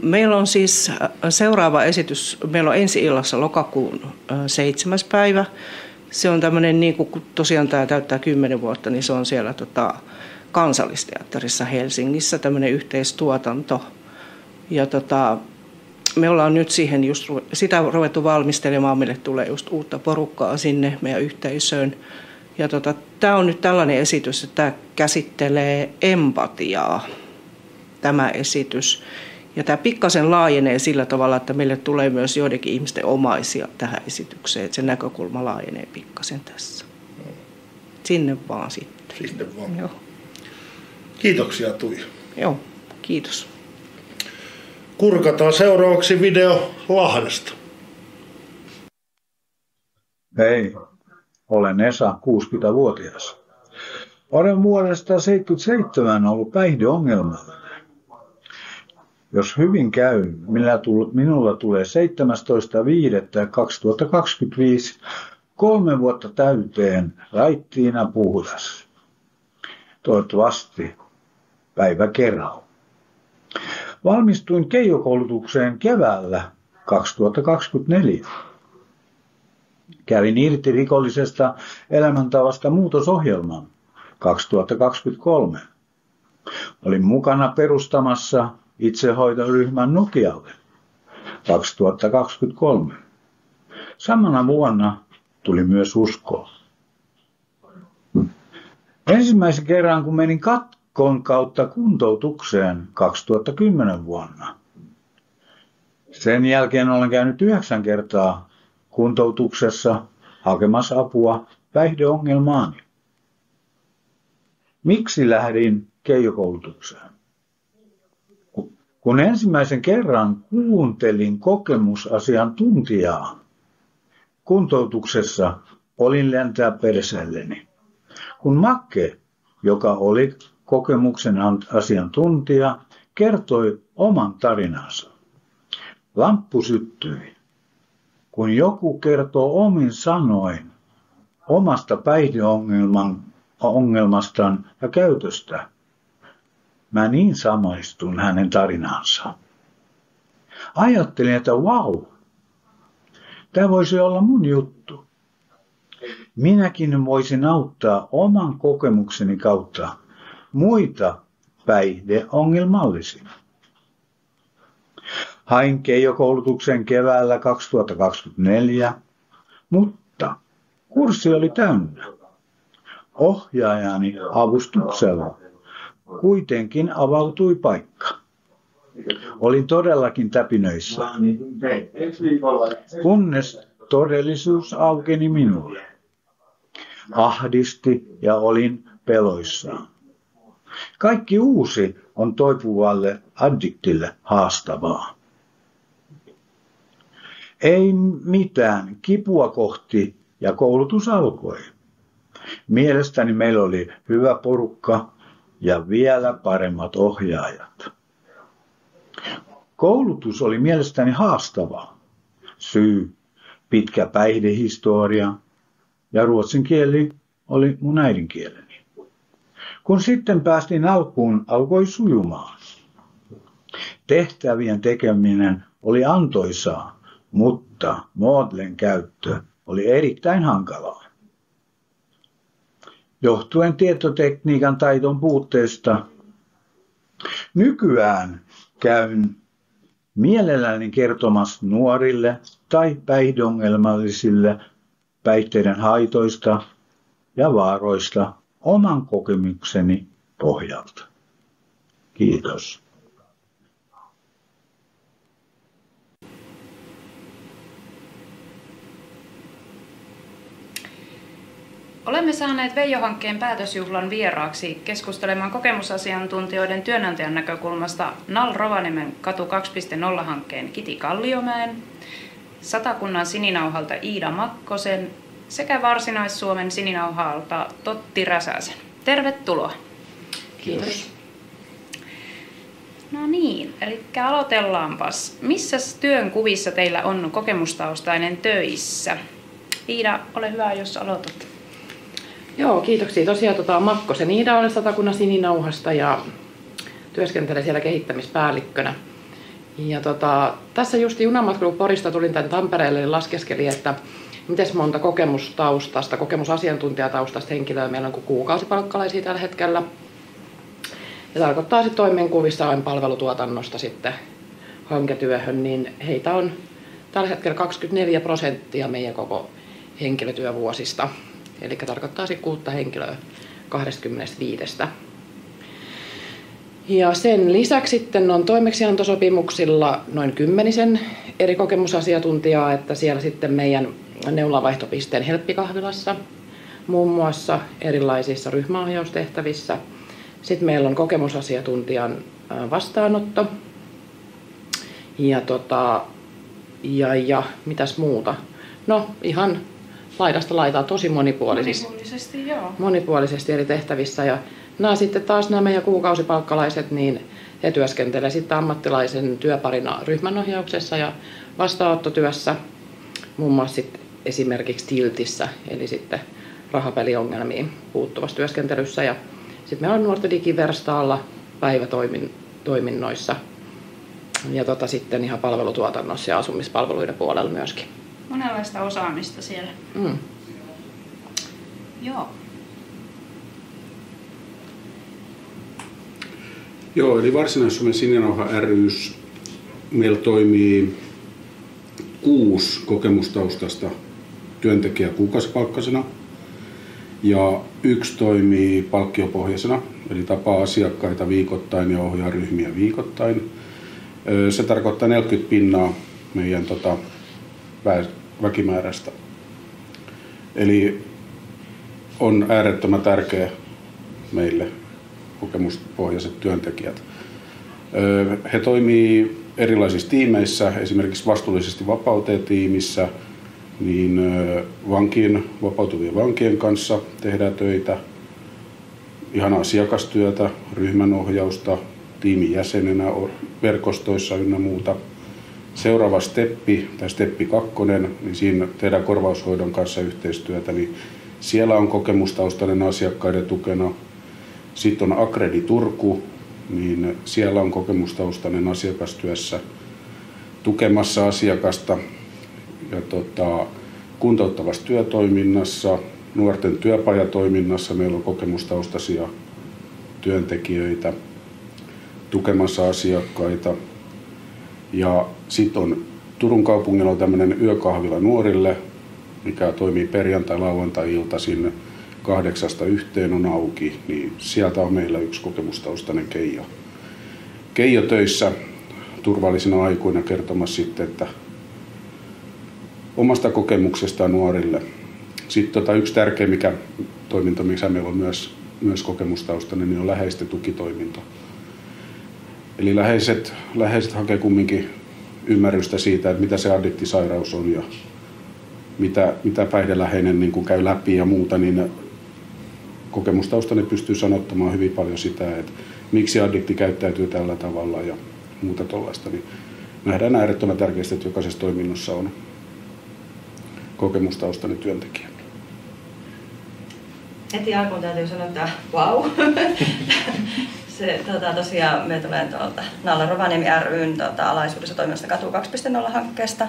meillä on siis seuraava esitys, meillä on ensi illassa lokakuun 7. päivä. Se on tämmöinen, niin kun tosiaan tämä täyttää 10 vuotta, niin se on siellä Kansallisteatterissa Helsingissä, tämmöinen yhteistuotanto. Ja me ollaan nyt siihen just sitä ruvettu valmistelemaan, meille tulee just uutta porukkaa sinne meidän yhteisöön. Ja tämä on nyt tällainen esitys, että tämä käsittelee empatiaa, tämä esitys. Ja tämä pikkasen laajenee sillä tavalla, että meille tulee myös joidenkin ihmisten omaisia tähän esitykseen, että se näkökulma laajenee pikkasen tässä. Sinne vaan sitten. Sinne vaan. Joo. Kiitoksia Tuija. Joo, kiitos. Kurkataan seuraavaksi video Lahdesta. Hei, olen Esa, 60-vuotias. Olen vuodesta 1977 ollut päihdeongelmallinen. Jos hyvin käy, minulla tulee 17.5.2025 3 vuotta täyteen raittiina puhdas. Toivottavasti päivä kerran. Valmistuin Keijo-koulutukseen keväällä 2024. Kävin irti rikollisesta elämäntavasta muutosohjelman 2023. Olin mukana perustamassa itsehoitoryhmän Nokialle 2023. Samana vuonna tuli myös uskoa. Ensimmäisen kerran, kun menin katkon kautta kuntoutukseen 2010 vuonna. Sen jälkeen olen käynyt 9 kertaa kuntoutuksessa hakemassa apua päihdeongelmaani. Miksi lähdin Keijo-koulutukseen? Kun ensimmäisen kerran kuuntelin kokemusasiantuntijaa kuntoutuksessa, olin lentää perselleni. Kun Makke, joka oli kokemuksen asiantuntija, kertoi oman tarinansa. Lamppu syttyi. Kun joku kertoo omin sanoin omasta päihdeongelmastaan ja käytöstä, mä niin samaistun hänen tarinansa. Ajattelin, että vau, tämä voisi olla mun juttu. Minäkin voisin auttaa oman kokemukseni kautta muita päihdeongelmallisia. Hain Keijo-koulutuksen keväällä 2024, mutta kurssi oli täynnä. Ohjaajani avustuksella kuitenkin avautui paikka. Olin todellakin täpinöissä, kunnes todellisuus aukeni minulle. Ahdisti ja olin peloissaan. Kaikki uusi on toipuvalle addiktille haastavaa. Ei mitään, kipua kohti ja koulutus alkoi. Mielestäni meillä oli hyvä porukka ja vielä paremmat ohjaajat. Koulutus oli mielestäni haastavaa. Syy, pitkä päihdehistoria ja ruotsin kieli oli mun äidinkieleni. Kun sitten päästiin alkuun, alkoi sujumaan. Tehtävien tekeminen oli antoisaa, mutta Moodlen käyttö oli erittäin hankalaa. Johtuen tietotekniikan taidon puutteesta, nykyään käyn mielelläni kertomassa nuorille tai päihdeongelmallisille päihteiden haitoista ja vaaroista oman kokemukseni pohjalta. Kiitos. Olemme saaneet Veijo-hankkeen päätösjuhlan vieraaksi keskustelemaan kokemusasiantuntijoiden työnantajan näkökulmasta NAL Rovaniemen katu 2.0-hankkeen Kiti Kalliomäen, Satakunnan sininauhalta Iida Makkosen sekä Varsinais-Suomen sininauhalta Totti Räsäsen. Tervetuloa. Kiitos. No niin, eli aloitellaanpas. Missä työnkuvissa teillä on kokemustaustainen töissä? Iida, ole hyvä, jos aloitat. Joo, kiitoksia. Tosiaan Makkosen Iida on Satakunnan sininauhasta ja työskentelee siellä kehittämispäällikkönä. Ja tässä just junamatkalla Porista tulin tänne Tampereelle ja laskeskelin, että miten monta kokemusasiantuntijataustaista henkilöä meillä on kuin kuukausipalkkalaisia tällä hetkellä. Ja tarkoittaa sitten toimenkuvissa vain palvelutuotannosta sitten hanketyöhön, niin heitä on tällä hetkellä 24% meidän koko henkilötyövuosista. Eli tarkoittaa sitten 6 henkilöä 25. Ja sen lisäksi sitten on toimeksiantosopimuksilla noin 10 eri kokemusasiantuntijaa, että siellä sitten meidän neulavaihtopisteen Helppikahvilassa, muun muassa erilaisissa ryhmäohjaustehtävissä. Sitten meillä on kokemusasiantuntijan vastaanotto ja mitäs muuta. No ihan laidasta laitaa tosi monipuolisesti eri tehtävissä. Ja nämä meidän kuukausipalkkalaiset, niin he työskentelevät sitten ammattilaisen työparina ryhmänohjauksessa ja vastaanottotyössä, muun muassa esimerkiksi Tiltissä, eli sitten rahapeliongelmiin puuttuvassa työskentelyssä. Ja sitten meillä on nuorten digiverstaalla päivätoiminnoissa ja sitten ihan palvelutuotannossa ja asumispalveluiden puolella myöskin. Monenlaista osaamista siellä. Joo. Joo, eli Varsinais-Suomen Sinirauha ry:ssä meillä toimii 6 kokemustaustaista työntekijää kuukausipalkkaisena ja 1 toimii palkkiopohjaisena, eli tapaa asiakkaita viikoittain ja ohjaa ryhmiä viikoittain. Se tarkoittaa 40% meidän väkimäärästä. Eli on äärettömän tärkeä meille kokemuspohjaiset työntekijät. He toimii erilaisissa tiimeissä, esimerkiksi vastuullisesti vapauteen tiimissä, niin vapautuvien vankien kanssa tehdään töitä, ihan asiakastyötä, ryhmänohjausta, tiimin jäsenenä, verkostoissa ynnä muuta. Seuraava steppi, tai steppi 2, niin siinä tehdään korvaushoidon kanssa yhteistyötä, niin siellä on kokemustaustainen asiakkaiden tukena. Sitten on Akredi Turku, niin siellä on kokemustaustainen asiakastyössä tukemassa asiakasta ja kuntouttavassa työtoiminnassa, nuorten työpajatoiminnassa meillä on kokemustaustaisia työntekijöitä tukemassa asiakkaita. Ja sitten on Turun kaupungilla tämmöinen yökahvila nuorille, mikä toimii perjantai, lauantai-iltaisin 8–1 on auki, niin sieltä on meillä 1 kokemustaustainen Keijo töissä turvallisina aikuina kertomassa sitten, että omasta kokemuksestaan nuorille. Sitten 1 tärkeä toiminto, missä meillä on myös kokemustaustainen, niin on läheisten tukitoiminta. Eli läheiset hakee kumminkin ymmärrystä siitä, että mitä se addiktisairaus on ja mitä päihdeläheinen niin kun käy läpi ja muuta, niin kokemustaustainen pystyy sanottamaan hyvin paljon sitä, että miksi addikti käyttäytyy tällä tavalla ja muuta tuollaista. Niin nähdään äärettömän tärkeästi, että jokaisessa toiminnossa on kokemustaustainen työntekijä. Heti alkuun täytyy sanoa, että vau! Tosiaan me tulen tuolta Nalle Rovaniemi ry:n alaisuudessa toiminnasta Katu 2.0-hankkeesta.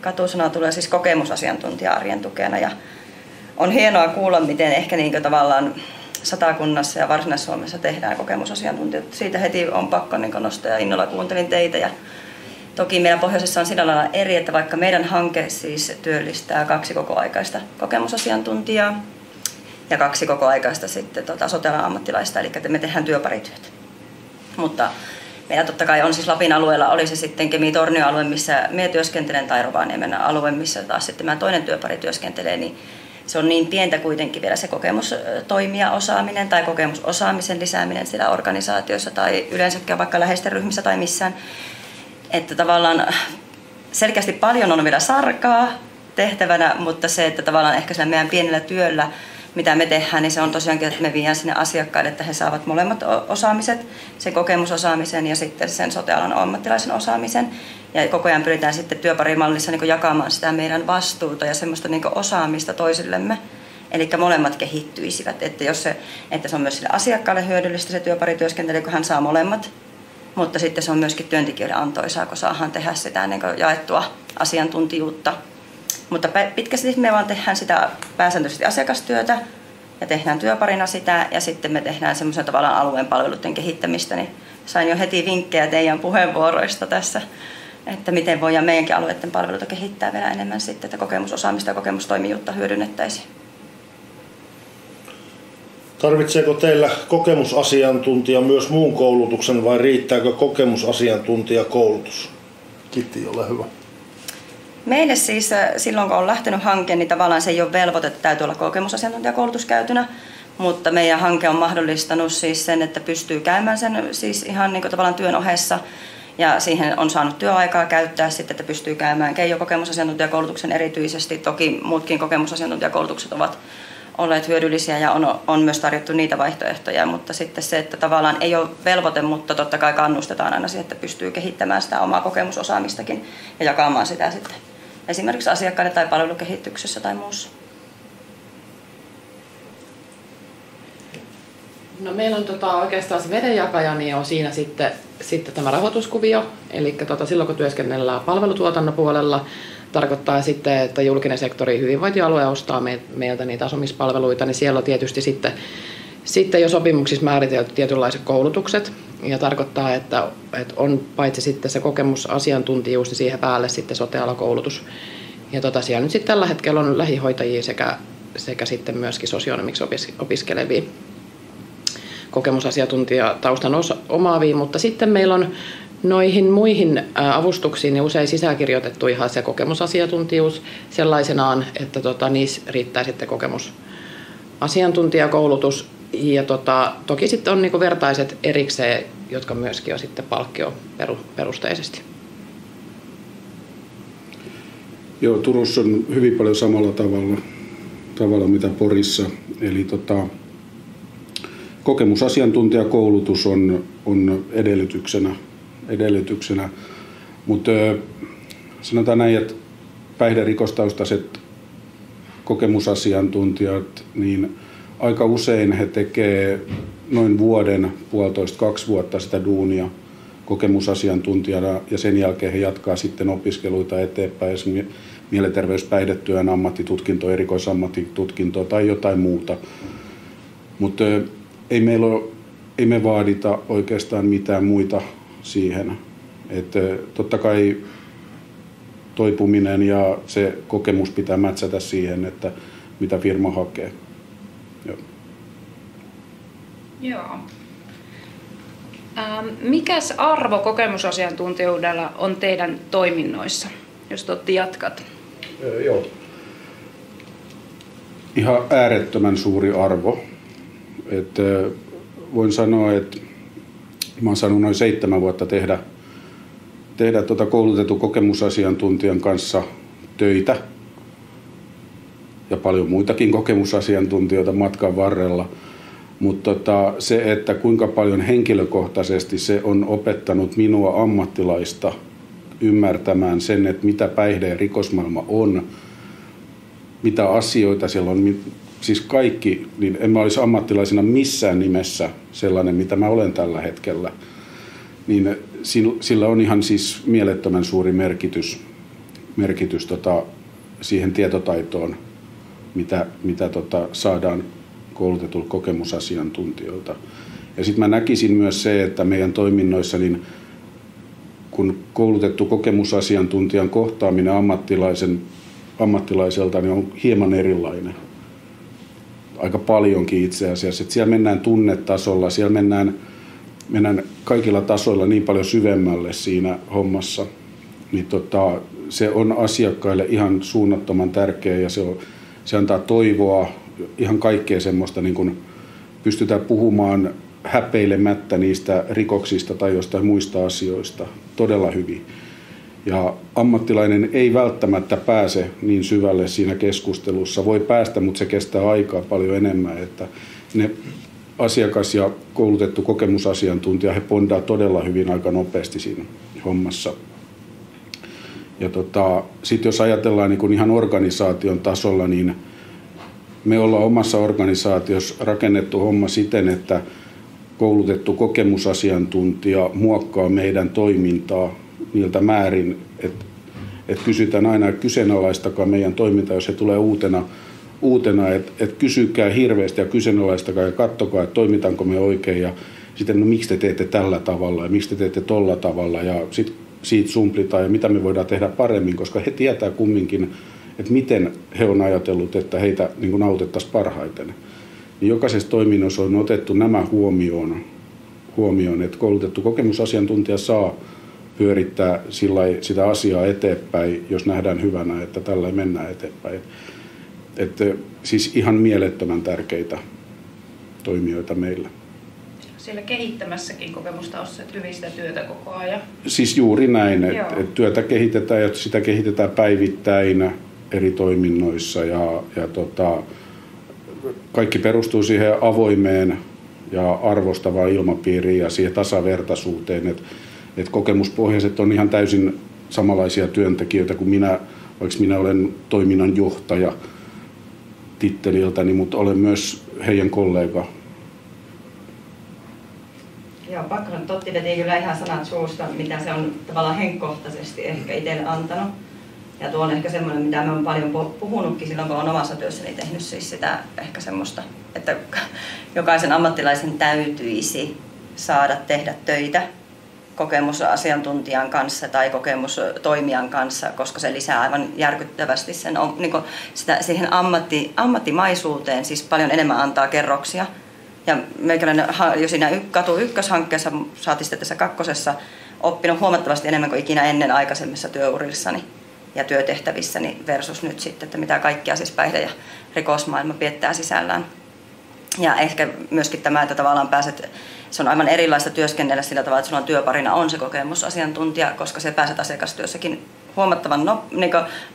Katu-sana tulee siis kokemusasiantuntija arjen tukena ja on hienoa kuulla, miten ehkä niin tavallaan Satakunnassa ja Varsinais-Suomessa tehdään kokemusasiantuntijat. Siitä heti on pakko niin nostaa ja innolla kuuntelin teitä. Ja toki meidän pohjoisessa on sillä lailla eri, että vaikka meidän hanke siis työllistää 2 kokoaikaista kokemusasiantuntijaa ja 2 kokoaikaista sitten sote-alan ammattilaista, eli me tehdään työparityötä. Mutta meillä totta kai on siis Lapin alueella, oli se sitten Kemi-Tornio-alue, missä minä työskentelen, tai Rovaniemen alue, missä taas sitten mä toinen työpari työskentelee, niin se on niin pientä kuitenkin vielä se kokemustoimija-osaaminen tai kokemusosaamisen lisääminen siellä organisaatiossa tai yleensäkään vaikka läheisten ryhmissä tai missään. Että tavallaan selkeästi paljon on vielä sarkaa tehtävänä, mutta se, että tavallaan ehkä sillä meidän pienellä työllä, mitä me tehdään, niin se on tosiaankin, että me viedään sinne asiakkaille, että he saavat molemmat osaamiset, sen kokemusosaamisen ja sitten sen sote-alan ammattilaisen osaamisen. Ja koko ajan pyritään sitten työparimallissa niin jakamaan sitä meidän vastuuta ja semmoista niin osaamista toisillemme. Eli molemmat kehittyisivät, että se on myös sille asiakkaalle hyödyllistä se työparityöskentely, kun hän saa molemmat. Mutta sitten se on myöskin työntekijöille antoisaa, kun saadaan tehdä sitä niin jaettua asiantuntijuutta. Mutta pitkästi me vaan tehdään sitä pääsääntöisesti asiakastyötä ja tehdään työparina sitä ja sitten me tehdään semmoisen tavallaan alueen palveluiden kehittämistä. Niin sain jo heti vinkkejä teidän puheenvuoroista tässä, että miten voidaan meidänkin alueiden palveluita kehittää vielä enemmän sitten, että kokemusosaamista ja kokemustoimijuutta hyödynnettäisiin. Tarvitseeko teillä kokemusasiantuntija myös muun koulutuksen vai riittääkö kokemusasiantuntijakoulutus? Kitti, ole hyvä. Meille siis silloin, kun on lähtenyt hanke, niin tavallaan se ei ole velvoite, että täytyy olla kokemusasiantuntijakoulutus käytynä, mutta meidän hanke on mahdollistanut siis sen, että pystyy käymään sen siis ihan niin kuin tavallaan työn ohessa Ja siihen on saanut työaikaa käyttää sitten, että pystyy käymään Keijo kokemusasiantuntijakoulutuksen erityisesti. Toki muutkin kokemusasiantuntijakoulutukset ovat olleet hyödyllisiä ja on myös tarjottu niitä vaihtoehtoja, mutta sitten se, että tavallaan ei ole velvoite, mutta totta kai kannustetaan aina siihen, että pystyy kehittämään sitä omaa kokemusosaamistakin ja jakamaan sitä sitten esimerkiksi asiakkaille tai palvelukehityksessä tai muussa. No meillä on oikeastaan se vedenjakaja, niin on siinä sitten tämä rahoituskuvio, eli silloin kun työskennellään palvelutuotannon puolella, tarkoittaa sitten, että julkinen sektori hyvinvointialue ostaa meiltä niitä asumispalveluita, niin siellä on tietysti sitten jo sopimuksissa määritelty tietynlaiset koulutukset, ja tarkoittaa, että on paitsi sitten se kokemusasiantuntijuus, niin siihen päälle sitten sote-alakoulutus. Ja siellä nyt sitten tällä hetkellä on lähihoitajia sekä sitten myöskin sosionomiksi opiskelevia kokemusasiantuntijataustan omaavia, mutta sitten meillä on noihin muihin avustuksiin niin usein sisäkirjoitettu ihan se kokemusasiantuntijuus sellaisenaan, että niissä riittää sitten kokemusasiantuntijakoulutus. Ja toki sitten on niinku vertaiset erikseen, jotka myöskin on sitten palkkioperusteisesti. Joo, Turussa on hyvin paljon samalla tavalla mitä Porissa. Eli kokemusasiantuntijakoulutus on edellytyksenä. Mutta sanotaan näin, että päihderikostaustaiset kokemusasiantuntijat, niin aika usein he tekee noin vuoden, 1,5–2 vuotta sitä duunia kokemusasiantuntijana ja sen jälkeen he jatkaa sitten opiskeluita eteenpäin, mielenterveyspäihdetyön ammattitutkinto, erikoisammattitutkinto tai jotain muuta. Mutta ei me vaadita oikeastaan mitään muita siihen. Että totta kai toipuminen ja se kokemus pitää mätsätä siihen, että mitä firma hakee. Joo. Mikäs arvo kokemusasiantuntijuudella on teidän toiminnoissa, jos Totti jatkat? Joo. Ihan äärettömän suuri arvo. Että voin sanoa, että mä oon saanut noin 7 vuotta tehdä koulutetun kokemusasiantuntijan kanssa töitä ja paljon muitakin kokemusasiantuntijoita matkan varrella. Mutta se, että kuinka paljon henkilökohtaisesti se on opettanut minua ammattilaista ymmärtämään sen, että mitä päihde- ja rikosmaailma on, mitä asioita siellä on, siis kaikki, niin en mä olisi ammattilaisena missään nimessä sellainen, mitä mä olen tällä hetkellä. Niin sillä on ihan siis mielettömän suuri merkitys siihen tietotaitoon, mitä saadaan koulutetulta kokemusasiantuntijoilta. Ja sitten mä näkisin myös se, että meidän toiminnoissa, niin kun koulutettu kokemusasiantuntijan kohtaaminen ammattilaiselta niin on hieman erilainen. Aika paljonkin itse asiassa. Että siellä mennään tunnetasolla, siellä mennään kaikilla tasoilla niin paljon syvemmälle siinä hommassa. Niin se on asiakkaille ihan suunnattoman tärkeä ja se antaa toivoa, ihan kaikkea semmoista, niin kun pystytään puhumaan häpeilemättä niistä rikoksista tai jostain muista asioista todella hyvin. Ja ammattilainen ei välttämättä pääse niin syvälle siinä keskustelussa. Voi päästä, mutta se kestää aikaa paljon enemmän. Että ne asiakas ja koulutettu kokemusasiantuntija, he bondaa todella hyvin aika nopeasti siinä hommassa. Ja sitten jos ajatellaan niin kun ihan organisaation tasolla, niin me ollaan omassa organisaatiossa rakennettu homma siten, että koulutettu kokemusasiantuntija muokkaa meidän toimintaa niiltä määrin, että kysytään aina, että kyseenalaistakaa meidän toimintaa, jos he tulee uutena että kysykää hirveästi ja kyseenalaistakaa ja katsokaa, että toimitaanko me oikein ja sitten no, miksi te teette tällä tavalla ja miksi te teette tolla tavalla ja sitten siitä sumplitaan ja mitä me voidaan tehdä paremmin, koska he tietää kumminkin, että miten he on ajatellut, että heitä niin kuin autettaisiin parhaiten. Niin jokaisessa toiminnassa on otettu nämä huomioon, että koulutettu kokemusasiantuntija saa pyörittää sitä asiaa eteenpäin, jos nähdään hyvänä, että tällä mennään eteenpäin. Että siis ihan mielettömän tärkeitä toimijoita meillä. siellä kehittämässäkin kokemustaustassa, että hyvin sitä työtä koko ajan? Siis juuri näin, että työtä kehitetään ja sitä kehitetään päivittäin eri toiminnoissa ja kaikki perustuu siihen avoimeen ja arvostavaan ilmapiiriin ja siihen tasavertaisuuteen, että kokemuspohjaiset on ihan täysin samanlaisia työntekijöitä kuin minä, vaikka minä olen toiminnanjohtaja titteliltäni, mutta olen myös heidän kollega. Joo, Pakkanen Totti veti kyllä ihan sanat suusta, mitä se on tavallaan henkkohtaisesti ehkä itselle antanut. Ja tuo on ehkä semmoinen, mitä mä oon paljon puhunutkin silloin, kun olen omassa työssäni tehnyt siis sitä ehkä semmoista, että jokaisen ammattilaisen täytyisi saada tehdä töitä kokemusasiantuntijan kanssa tai kokemustoimijan kanssa, koska se lisää aivan järkyttävästi sen, niin siihen ammattimaisuuteen, siis paljon enemmän antaa kerroksia. Ja meikäläinen jo siinä Katu ykköshankkeessa, saatiin sitten tässä kakkosessa, oppinut huomattavasti enemmän kuin ikinä ennen aikaisemmissa työurissani ja työtehtävissäni versus nyt sitten, että mitä kaikkia siis päihde- ja rikosmaailma piettää sisällään. Ja ehkä myöskin tämä, että tavallaan se on aivan erilaista työskennellä sillä tavalla, että sulla on työparina on se kokemusasiantuntija, koska se pääset asiakastyössäkin huomattavan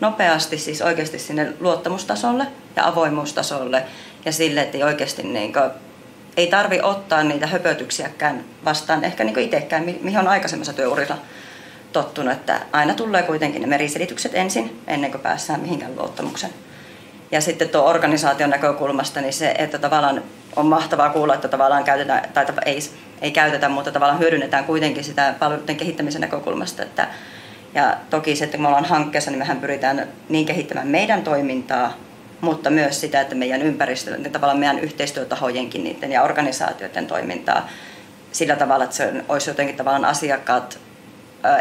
nopeasti siis oikeasti sinne luottamustasolle ja avoimuustasolle ja sille, että oikeasti ei tarvitse ottaa niitä höpötyksiäkään vastaan ehkä itsekään, mihin on aikaisemmassa työurilla tottunut, että aina tulee kuitenkin ne meriselitykset ensin, ennen kuin päässään mihinkään luottamuksen. Ja sitten tuo organisaation näkökulmasta, niin se, että tavallaan on mahtavaa kuulla, että tavallaan käytetään, tai ei käytetä, mutta tavallaan hyödynnetään kuitenkin sitä palveluiden kehittämisen näkökulmasta. Ja toki se, että kun me ollaan hankkeessa, niin mehän pyritään niin kehittämään meidän toimintaa, mutta myös sitä, että meidän ympäristö, tavallaan meidän yhteistyötahojenkin niiden ja organisaatioiden toimintaa sillä tavalla, että se olisi jotenkin tavallaan asiakkaat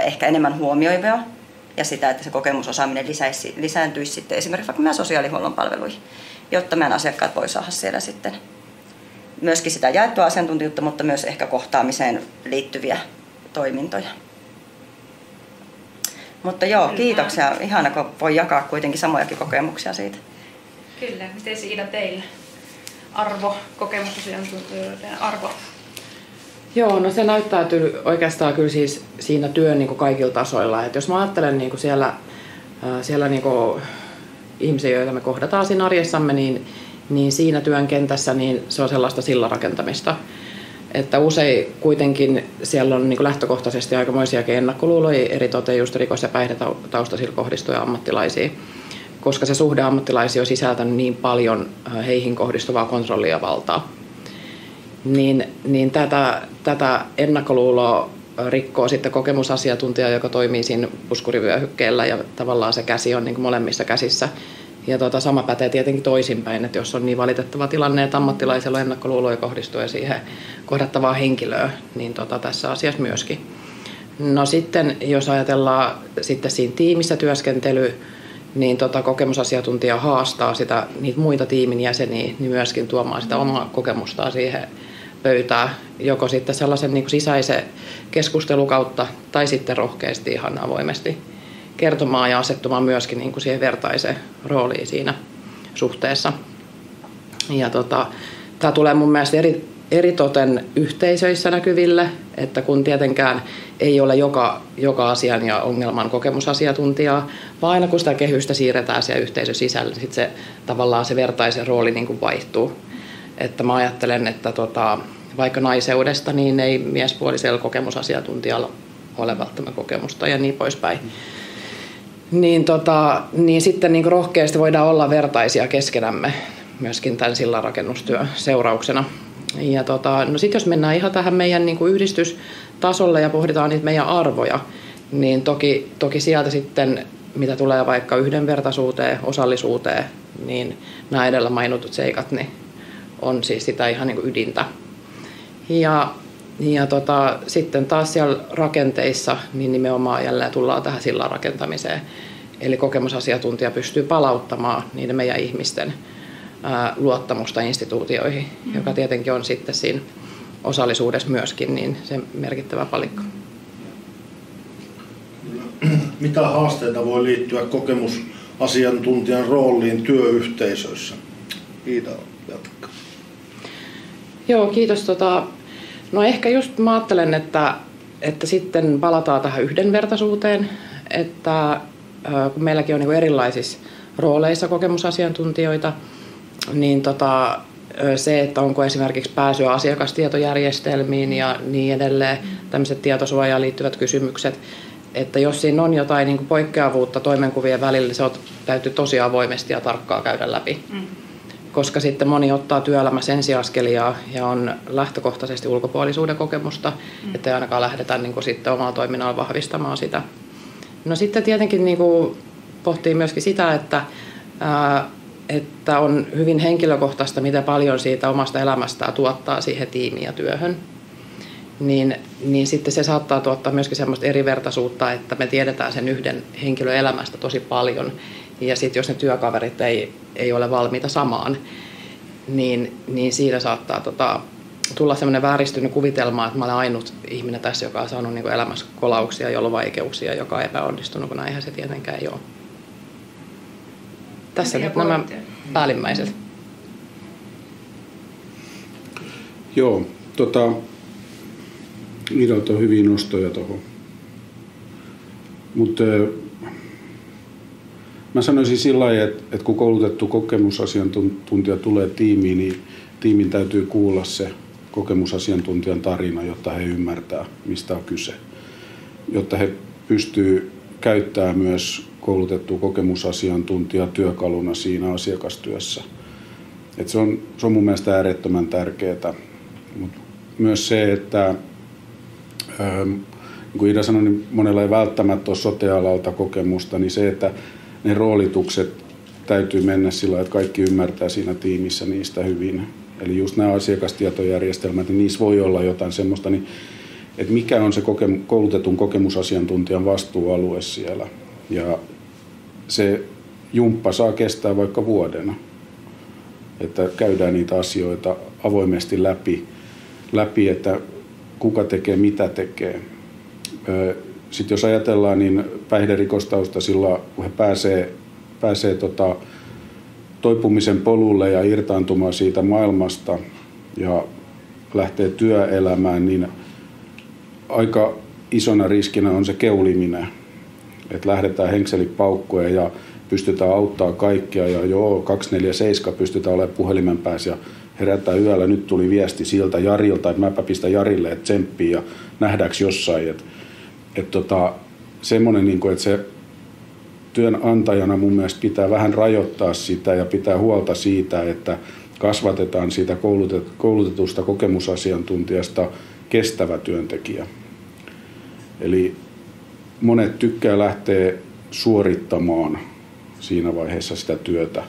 ehkä enemmän huomioivia ja sitä, että se kokemusosaaminen lisääntyisi sitten esimerkiksi vaikka meidän sosiaalihuollon palveluihin, jotta meidän asiakkaat voi saada siellä sitten myöskin sitä jaettua asiantuntijuutta, mutta myös ehkä kohtaamiseen liittyviä toimintoja. Mutta joo, kiitoksia. Ihana, kun voi jakaa kuitenkin samojakin kokemuksia siitä. Kyllä. Miten Iida teillä? Arvo, kokemusasiantuntijoiden arvo? Joo, no se näyttäytyy oikeastaan kyllä siis siinä työn niin kuin kaikilla tasoilla. Et jos mä ajattelen niin kuin siellä niin kuin ihmisiä, joita me kohdataan siinä arjessamme, niin siinä työn kentässä niin se on sellaista sillarakentamista. Että usein kuitenkin siellä on niin kuin lähtökohtaisesti aikamoisiakin ennakkoluuloja eritoten just rikos- ja päihdetaustaisilla kohdistuvia ammattilaisia, koska se suhde ammattilaisia on sisältänyt niin paljon heihin kohdistuvaa kontrollia ja valtaa. Niin tätä ennakkoluuloa rikkoo sitten kokemusasiantuntija, joka toimii siinä puskurivyöhykkeellä ja tavallaan se käsi on niin kuin molemmissa käsissä. Ja sama pätee tietenkin toisinpäin, että jos on niin valitettava tilanne, että ammattilaisella on ennakkoluuloja kohdistuen siihen kohdattavaan henkilöön, niin tässä asiassa myöskin. No sitten, jos ajatellaan sitten siinä tiimissä työskentelyä, niin kokemusasiantuntija haastaa niitä muita tiimin jäseniä niin myöskin tuomaan sitä omaa kokemustaan siihen pöytään, joko sitten sellaisen niin kuin sisäisen keskustelun kautta tai sitten rohkeasti ihan avoimesti kertomaan ja asettumaan myöskin niin kuin siihen vertaiseen rooliin siinä suhteessa. Ja tämä tulee mun mielestä eritoten yhteisöissä näkyville, että kun tietenkään ei ole joka asian ja ongelman kokemusasiantuntijaa, vaan aina kun sitä kehystä siirretään siellä yhteisön sisälle, niin sitten tavallaan se vertaisen rooli niin kuin vaihtuu. Että mä ajattelen, että vaikka naiseudesta, niin ei miespuolisella kokemusasiantuntijalla ole välttämättä kokemusta ja niin poispäin. Niin sitten niin kuin rohkeasti voidaan olla vertaisia keskenämme myöskin tämän sillanrakennustyön seurauksena. Ja no sitten jos mennään ihan tähän meidän niin kuin yhdistystasolle ja pohditaan niitä meidän arvoja, niin toki sieltä sitten, mitä tulee vaikka yhdenvertaisuuteen, osallisuuteen, niin nämä edellä mainitut seikat niin on siis sitä ihan niin kuin ydintä. Ja sitten taas siellä rakenteissa niin nimenomaan jälleen tullaan tähän sillan rakentamiseen. Eli kokemusasiantuntija pystyy palauttamaan niiden meidän ihmisten luottamusta instituutioihin, joka tietenkin on sitten siinä osallisuudessa myöskin niin se merkittävä palikka. Mitä haasteita voi liittyä kokemusasiantuntijan rooliin työyhteisöissä? Iida, jatka. Joo, kiitos. No ehkä just mä ajattelen, että sitten palataan tähän yhdenvertaisuuteen, että kun meilläkin on niin kuin erilaisissa rooleissa kokemusasiantuntijoita, niin se, että onko esimerkiksi pääsyä asiakastietojärjestelmiin ja niin edelleen, tämmöiset tietosuojaan liittyvät kysymykset, että jos siinä on jotain niin kuin poikkeavuutta toimenkuvien välillä, niin se täytyy tosi avoimesti ja tarkkaan käydä läpi. Koska sitten moni ottaa työelämässä ensiaskelia ja on lähtökohtaisesti ulkopuolisuuden kokemusta, että ei ainakaan lähdetä niin kuin sitten omalla toiminnalla vahvistamaan sitä. No sitten tietenkin niin kuin pohtii myöskin sitä, että on hyvin henkilökohtaista, miten paljon siitä omasta elämästään tuottaa siihen tiimiin ja työhön. Niin sitten se saattaa tuottaa myöskin semmoista erivertaisuutta, että me tiedetään sen yhden henkilön elämästä tosi paljon. Ja sitten jos ne työkaverit ei ole valmiita samaan, niin siinä saattaa tulla semmoinen vääristynyt kuvitelma, että mä olen ainut ihminen tässä, joka on saanut niin kuin elämässä kolauksia, jolla on vaikeuksia, joka on epäonnistunut, kun näinhän se tietenkään ei ole. Tässä nyt nämä päällimmäiset. Joo, Idalta on hyviä nostoja tuohon. Mutta mä sanoisin sillä lailla, että kun koulutettu kokemusasiantuntija tulee tiimiin, niin tiimin täytyy kuulla se kokemusasiantuntijan tarina, jotta he ymmärtää, mistä on kyse. Jotta he pystyy käyttämään myös koulutettua kokemusasiantuntijaa työkaluna siinä asiakastyössä. Et se on mun mielestä äärettömän tärkeää. Mut myös se, että niin kuin Ida sanoi, niin monella ei välttämättä ole sote-alalta kokemusta, niin se, että ne roolitukset täytyy mennä sillä tavalla, että kaikki ymmärtää siinä tiimissä niistä hyvin. Eli just nämä asiakastietojärjestelmät, niin niissä voi olla jotain semmoista, niin, että mikä on se koulutetun kokemusasiantuntijan vastuualue siellä. Ja se jumppa saa kestää vaikka vuodena, että käydään niitä asioita avoimesti läpi, että kuka tekee, mitä tekee. Sitten jos ajatellaan, niin päihderikostausta sillä, kun he pääsee toipumisen polulle ja irtaantumaan siitä maailmasta ja lähtee työelämään, niin aika isona riskinä on se keuliminen. Että lähdetään henkselit paukkuja ja pystytään auttaa kaikkia ja 247 pystytään olemaan puhelimen päässä ja herätään yöllä. Nyt tuli viesti siltä Jarilta, että mäpä pistän Jarille, että tsemppii ja nähdäänkö jossain. Semmoinen, että se työnantajana mun mielestä pitää vähän rajoittaa sitä ja pitää huolta siitä, että kasvatetaan siitä koulutetusta kokemusasiantuntijasta kestävä työntekijä. Eli monet tykkää lähteä suorittamaan siinä vaiheessa sitä työtä,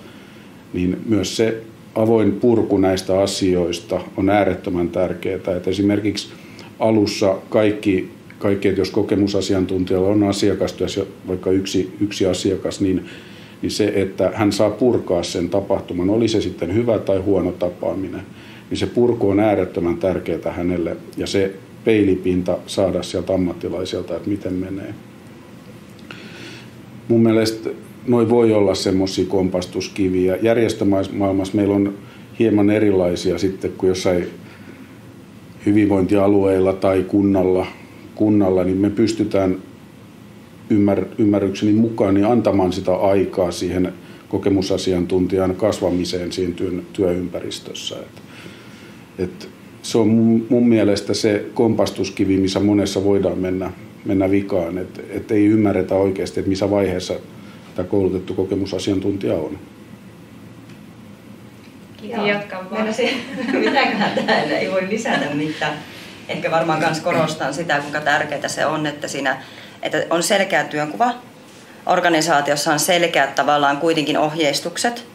niin myös se avoin purku näistä asioista on äärettömän tärkeää. Että esimerkiksi alussa kaikki, että jos kokemusasiantuntijalla on asiakastyössä vaikka yksi asiakas, niin se, että hän saa purkaa sen tapahtuman, oli se sitten hyvä tai huono tapaaminen, niin se purku on äärettömän tärkeää hänelle ja se peilipinta saada sieltä ammattilaiselta, että miten menee. Mun mielestä noi voi olla semmoisia kompastuskiviä. Järjestömaailmassa meillä on hieman erilaisia sitten kuin jossain hyvinvointialueilla tai kunnalla, niin me pystytään ymmärrykseni mukaan niin antamaan sitä aikaa siihen kokemusasiantuntijan kasvamiseen siinä työympäristössä. Se on mun mielestä se kompastuskivi, missä monessa voidaan mennä vikaan, että ei ymmärretä oikeasti, että missä vaiheessa tämä koulutettu kokemusasiantuntija on. Mitäköhän täällä ei voi lisätä mitään. Ehkä varmaan myös korostan sitä, kuinka tärkeää se on, että on selkeä työnkuva. Organisaatiossa on selkeät tavallaan kuitenkin ohjeistukset,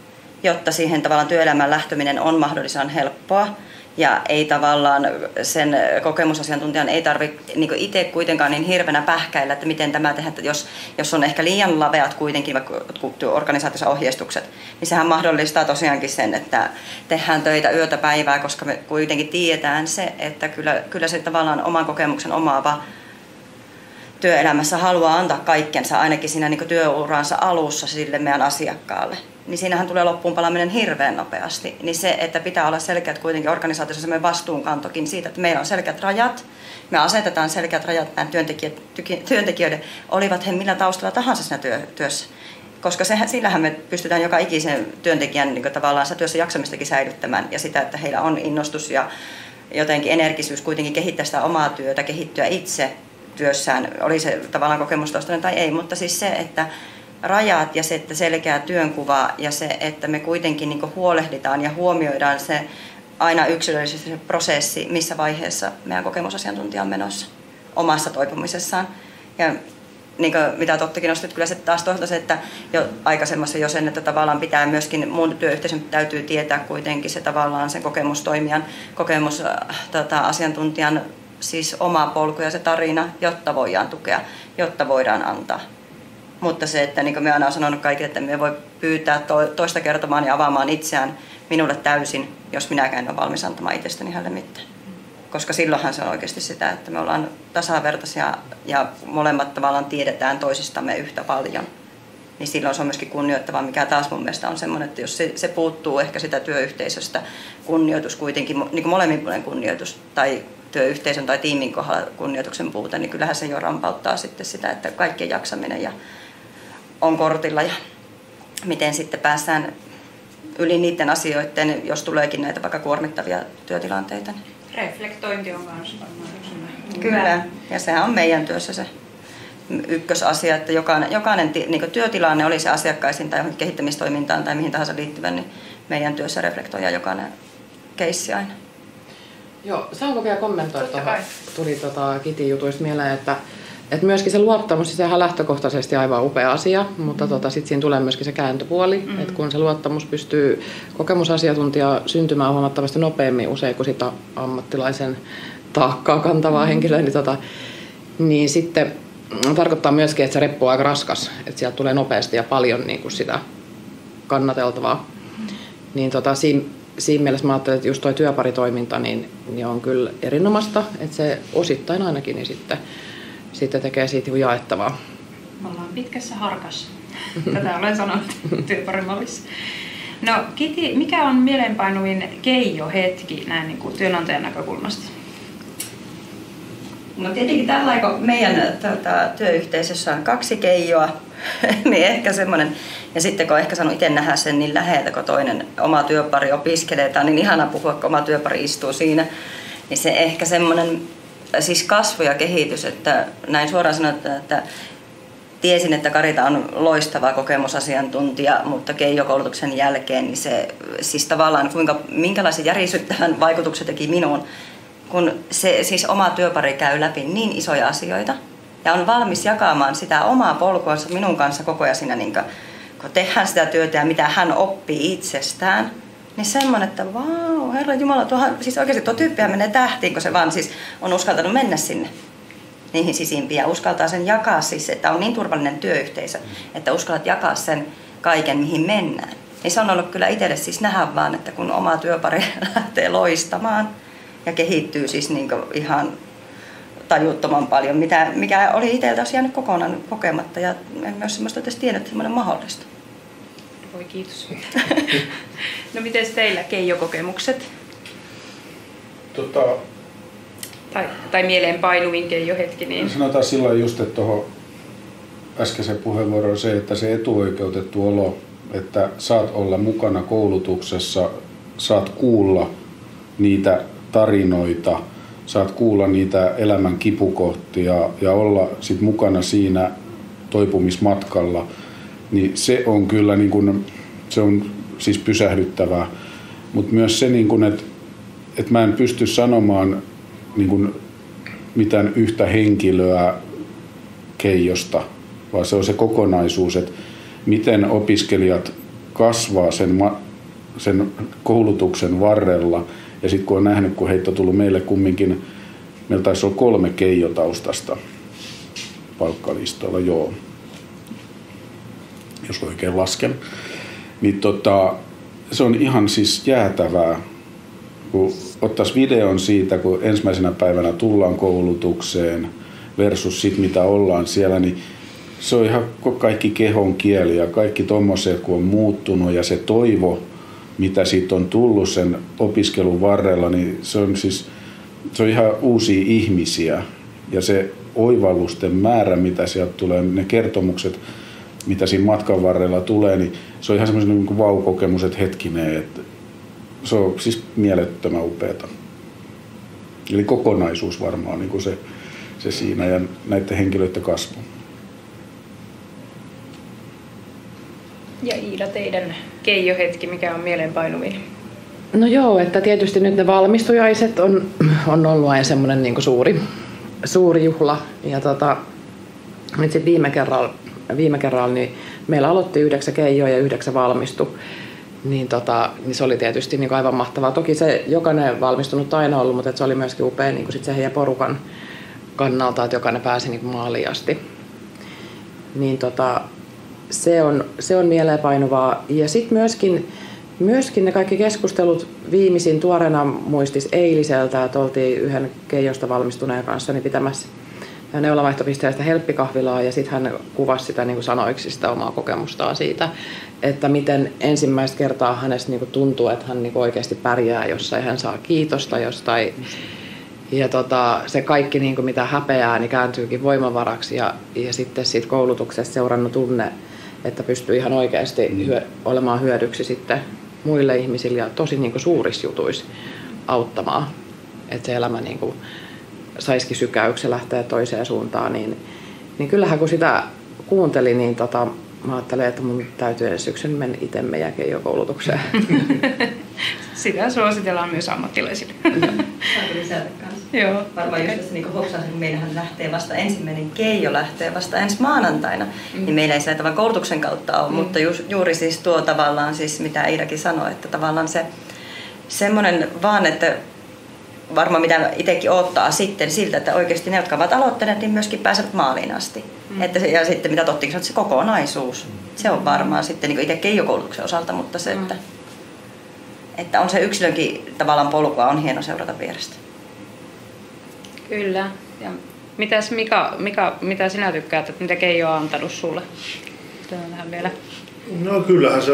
jotta siihen tavallaan työelämään lähteminen on mahdollisimman helppoa. Ja ei tavallaan sen kokemusasiantuntijan ei tarvitse niin itse kuitenkaan niin hirveänä pähkäillä, että miten tämä tehdään, jos on ehkä liian laveat kuitenkin vaikka organisaatiossa ohjeistukset, niin sehän mahdollistaa tosiaankin sen, että tehdään töitä yötä päivää, koska me kuitenkin tiedetään se, että kyllä se tavallaan oman kokemuksen omaava työelämässä haluaa antaa kaikkensa ainakin siinä niin kuin työuransa alussa sille meidän asiakkaalle, niin siinähän tulee loppuun palaminen hirveän nopeasti. Niin se, että pitää olla selkeät kuitenkin organisaatiossa semmoinen vastuunkantokin siitä, että meillä on selkeät rajat, me asetetaan selkeät rajat näiden työntekijöiden, olivat he millä taustalla tahansa siinä työssä. Koska sillähän me pystytään joka ikisen työntekijän niin tavallaan työssä jaksamistakin säilyttämään ja sitä, että heillä on innostus ja jotenkin energisyys kuitenkin kehittää sitä omaa työtä, kehittyä itse työssään, oli se tavallaan kokemustaustainen tai ei, mutta siis se, että rajat ja se, että selkeä työnkuva ja se, että me kuitenkin niin huolehditaan ja huomioidaan se aina yksilöllisesti se prosessi, missä vaiheessa meidän kokemusasiantuntija on menossa omassa toipumisessaan. Ja niin kuin mitä Tottikin nostit, kyllä se taas toisaalta se, että jo aikaisemmassa jo sen, että tavallaan pitää myöskin muun työyhteisön täytyy tietää kuitenkin se tavallaan sen kokemustoimijan, kokemusasiantuntijan siis oma polku ja se tarina, jotta voidaan tukea, jotta voidaan antaa. Mutta se, että niin kuin minä aina olen sanonut kaikille, että me voi pyytää toista kertomaan ja avaamaan itseään minulle täysin, jos minäkään en ole valmis antamaan itsestäni hänelle mitään. Koska silloinhan se on oikeasti sitä, että me ollaan tasavertaisia ja molemmat tavallaan tiedetään toisistamme yhtä paljon. Niin silloin se on myöskin kunnioittavaa, mikä taas mun mielestä on semmoinen, että jos se puuttuu ehkä sitä työyhteisöstä kunnioitus kuitenkin, niin kuin molemmin puolen kunnioitus tai työyhteisön tai tiimin kohdalla kunnioituksen puute, niin kyllähän se jo rampauttaa sitten sitä, että kaikkien jaksaminen ja on kortilla ja miten sitten päästään yli niiden asioiden, jos tuleekin näitä vaikka kuormittavia työtilanteita. Reflektointi on myös varmaan yksi. Kyllä, ja sehän on meidän työssä se ykkösasia, että jokainen niin työtilanne, oli se asiakkaisiin tai johonkin kehittämistoimintaan tai mihin tahansa liittyvän, niin meidän työssä reflektoidaan jokainen keissi aina. Joo, saanko vielä kommentoida tuohon? Tuli Kitin jutuista mieleen, että myöskin se luottamus, sehän on lähtökohtaisesti aivan upea asia, mutta sitten siinä tulee myöskin se kääntöpuoli, että kun se luottamus pystyy kokemusasiantuntija syntymään huomattavasti nopeammin usein kuin sitä ammattilaisen taakkaa kantavaa henkilöä, niin sitten tarkoittaa myöskin, että se reppu on aika raskas, että sieltä tulee nopeasti ja paljon niin kuin sitä kannateltavaa. Niin siinä mielessä mä ajattelen, että just tuo työparitoiminta niin on kyllä erinomaista, että se osittain ainakin niin sitten tekee siitä jaettavaa. Me ollaan pitkässä harkassa. Tätä olen sanonut työparimallissa. No Kiti, mikä on mieleenpainuvin keijo-hetki näin niin kuin työnantajan näkökulmasta? No tietenkin tällä kun meidän työyhteisössä on 2 keijoa, niin ehkä semmoinen, ja sitten kun ehkä saanut itse nähdä sen niin läheltä, kun toinen oma työpari opiskelee, tai niin ihana puhua, kun oma työpari istuu siinä, niin se ehkä semmoinen siis kasvu ja kehitys, että näin suoraan sanotaan, että tiesin, että Karita on loistava kokemusasiantuntija, mutta keijokoulutuksen jälkeen niin se siis tavallaan minkälaisen järisyttävän vaikutuksen teki minuun, kun se siis oma työpari käy läpi niin isoja asioita ja on valmis jakamaan sitä omaa polkuansa minun kanssa koko ajan siinä, niin kun tehdään sitä työtä ja mitä hän oppii itsestään, niin semmoinen, että vau, Herra Jumala, siis oikeasti tuo tyyppihän menee tähtiin, kun se vaan siis on uskaltanut mennä sinne niihin sisimpiin ja uskaltaa sen jakaa siis, että on niin turvallinen työyhteisö, että uskallat jakaa sen kaiken, mihin mennään. Niin se on ollut kyllä itselle siis nähdä vaan, että kun oma työpari lähtee loistamaan ja kehittyy siis niin ihan tajuttoman paljon, mikä oli itseltä olisi jäänyt kokonaan kokematta ja en myös semmoista edes tiennyt, että semmoinen mahdollista. Voi kiitos. No miten teillä keijokokemukset? Tai mieleenpainuvin keijohetki? Niin... Sanotaan silloin just, että tuohon äskeiseen puheenvuoroon se, että se etuoikeutettu olo, että saat olla mukana koulutuksessa, saat kuulla niitä tarinoita, saat kuulla niitä elämän kipukohtia ja olla sit mukana siinä toipumismatkalla, niin se on kyllä niin kun, se on siis pysähdyttävää. Mutta myös se, niin kun, että mä en pysty sanomaan niin kun mitään yhtä henkilöä keijosta, vaan se on se kokonaisuus, että miten opiskelijat kasvaa sen koulutuksen varrella. Ja sitten kun on nähnyt, kun heitä on tullut meille kumminkin, meillä taisi olla 3 keijotaustasta palkkalistoilla, joo, jos oikein lasken. Niin se on ihan siis jäätävää, kun ottaisi videon siitä, kun ensimmäisenä päivänä tullaan koulutukseen, versus sit mitä ollaan siellä, niin se on ihan kaikki kehon kieli ja kaikki tommoset, kun on muuttunut ja se toivo, mitä siitä on tullut sen opiskelun varrella, niin se on ihan uusia ihmisiä. Ja se oivallusten määrä, mitä sieltä tulee, ne kertomukset, mitä siinä matkan varrella tulee, niin se on ihan semmoinen niin kuin vau-kokemus, että hetkinen, että se on siis mielettömän upeata. Eli kokonaisuus varmaan niin kuin se siinä ja näiden henkilöiden kasvu. Ja Iida, teidän Keijo-hetki, mikä on mieleenpainuvin? No joo, että tietysti nyt ne valmistujaiset on ollut aina semmoinen niin kuin suuri juhla. Ja nyt sitten viime kerralla niin meillä aloitti 9 Keijoa ja 9 valmistui. Niin se oli tietysti niin kuin aivan mahtavaa. Toki se jokainen valmistunut aina ollut, mutta se oli myöskin upea niin kuin sit se heidän porukan kannalta, että jokainen pääsi niin kuin maaliin asti. Niin se on mieleenpainuvaa. Ja sitten myöskin ne kaikki keskustelut viimeisin tuoreena muistis eiliseltä, että oltiin yhden Keijosta valmistuneen kanssa niin pitämässä neulavaihtopisteenstä helppikahvilaa ja sitten hän kuvasi sitä niin kuin sanoiksi sitä omaa kokemustaan siitä, että miten ensimmäistä kertaa hänestä niin kuin tuntuu, että hän niin kuin oikeasti pärjää jossain, hän saa kiitosta jostain. Ja se kaikki, niin kuin mitä häpeää, niin kääntyykin voimavaraksi ja sitten siitä koulutuksesta seurannut tunne, että pystyy ihan oikeasti olemaan hyödyksi sitten muille ihmisille ja tosi niin kuin suurissa jutuissa auttamaan, että se elämä niin kuin saisikin sykäyksen lähteä toiseen suuntaan, niin kyllähän kun sitä kuuntelin, niin mä ajattelin, että mun täytyy ensi syksyn mennä itse meidän Keijo-koulutukseen. Sitä suositellaan myös ammattilaisille. Saanko lisätä kanssa? Joo. Varmaan just tässä niin hoksasin, kun meillähän lähtee vasta ensimmäinen Keijo lähtee vasta ensi maanantaina, niin meillä ei sillä tavalla koulutuksen kautta ole, mutta juuri siis tuo tavallaan, siis mitä Iidakin sanoi, että tavallaan se semmoinen vaan, että varmaan mitä itsekin odottaa sitten siltä, että oikeasti ne, jotka ovat aloittaneet, niin myöskin pääsevät maaliin asti. Ja sitten mitä tottikin, että se kokonaisuus, se on varmaan sitten niin itse Keijo-koulutuksen osalta, mutta se, että on se yksilönkin tavallaan polkua, on hieno seurata vierestä. Kyllä. Ja mitäs Mika, mitä sinä tykkäät, että mitä Keijo on antanut sulle? Tähän vielä. No kyllähän se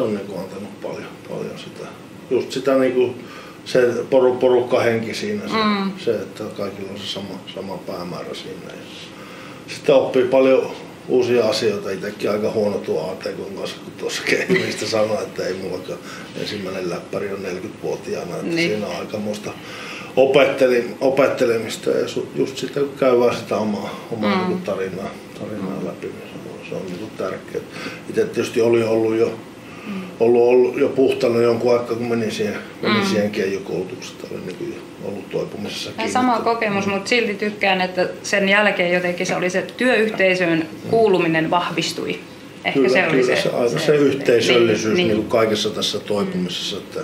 on niin kuin antanut paljon sitä. Just sitä niin kuin se porukkahenki siinä, se, että kaikilla on se sama päämäärä siinä. Ja sitten oppii paljon uusia asioita. Itsekin aika huono tuo ATK:n kanssa, kun tuossa Keimistä sanoi, että ei mullakaan ensimmäinen läppäri on 40-vuotiaana. Että siinä on aikamoista opettelemista ja just sitä, kun käy vaan sitä omaa niin tarinaa läpi, niin se on niin tärkeää. Itse tietysti oli ollut jo puhtaana jonkun aikaa, kun menin siihen Keijo-koulutukseen. Oli niin ollut toipumisessa kiinni. Sama kokemus, mutta silti tykkään, että sen jälkeen jotenkin se oli se työyhteisöön kuuluminen vahvistui. Ehkä kyllä, se oli se yhteisöllisyys niin kuin kaikessa tässä toipumisessa, että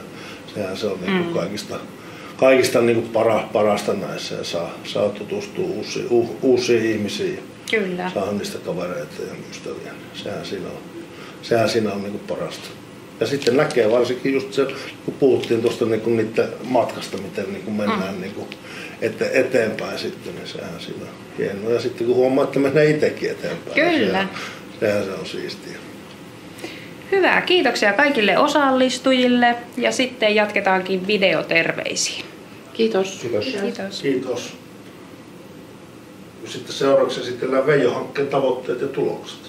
sehän se on niin kuin kaikista niin kuin parasta näissä ja saa tutustua uusiin ihmisiin. Kyllä. Saa niistä kavereita ja ystäviä. Sehän siinä on niin kuin parasta. Ja sitten näkee varsinkin just se, kun puhuttiin tuosta niin niiden matkasta, miten niin kuin mennään niin kuin eteenpäin sitten, niin sehän siinä on hienoa. Ja sitten kun huomaa, että mennään itsekin eteenpäin, kyllä. Niin sehän se on siistiä. Hyvä, kiitoksia kaikille osallistujille ja sitten jatketaankin videoterveisiin. Kiitos. Kiitos. Sitten seuraavaksi esitellään Veijo-hankkeen tavoitteet ja tulokset.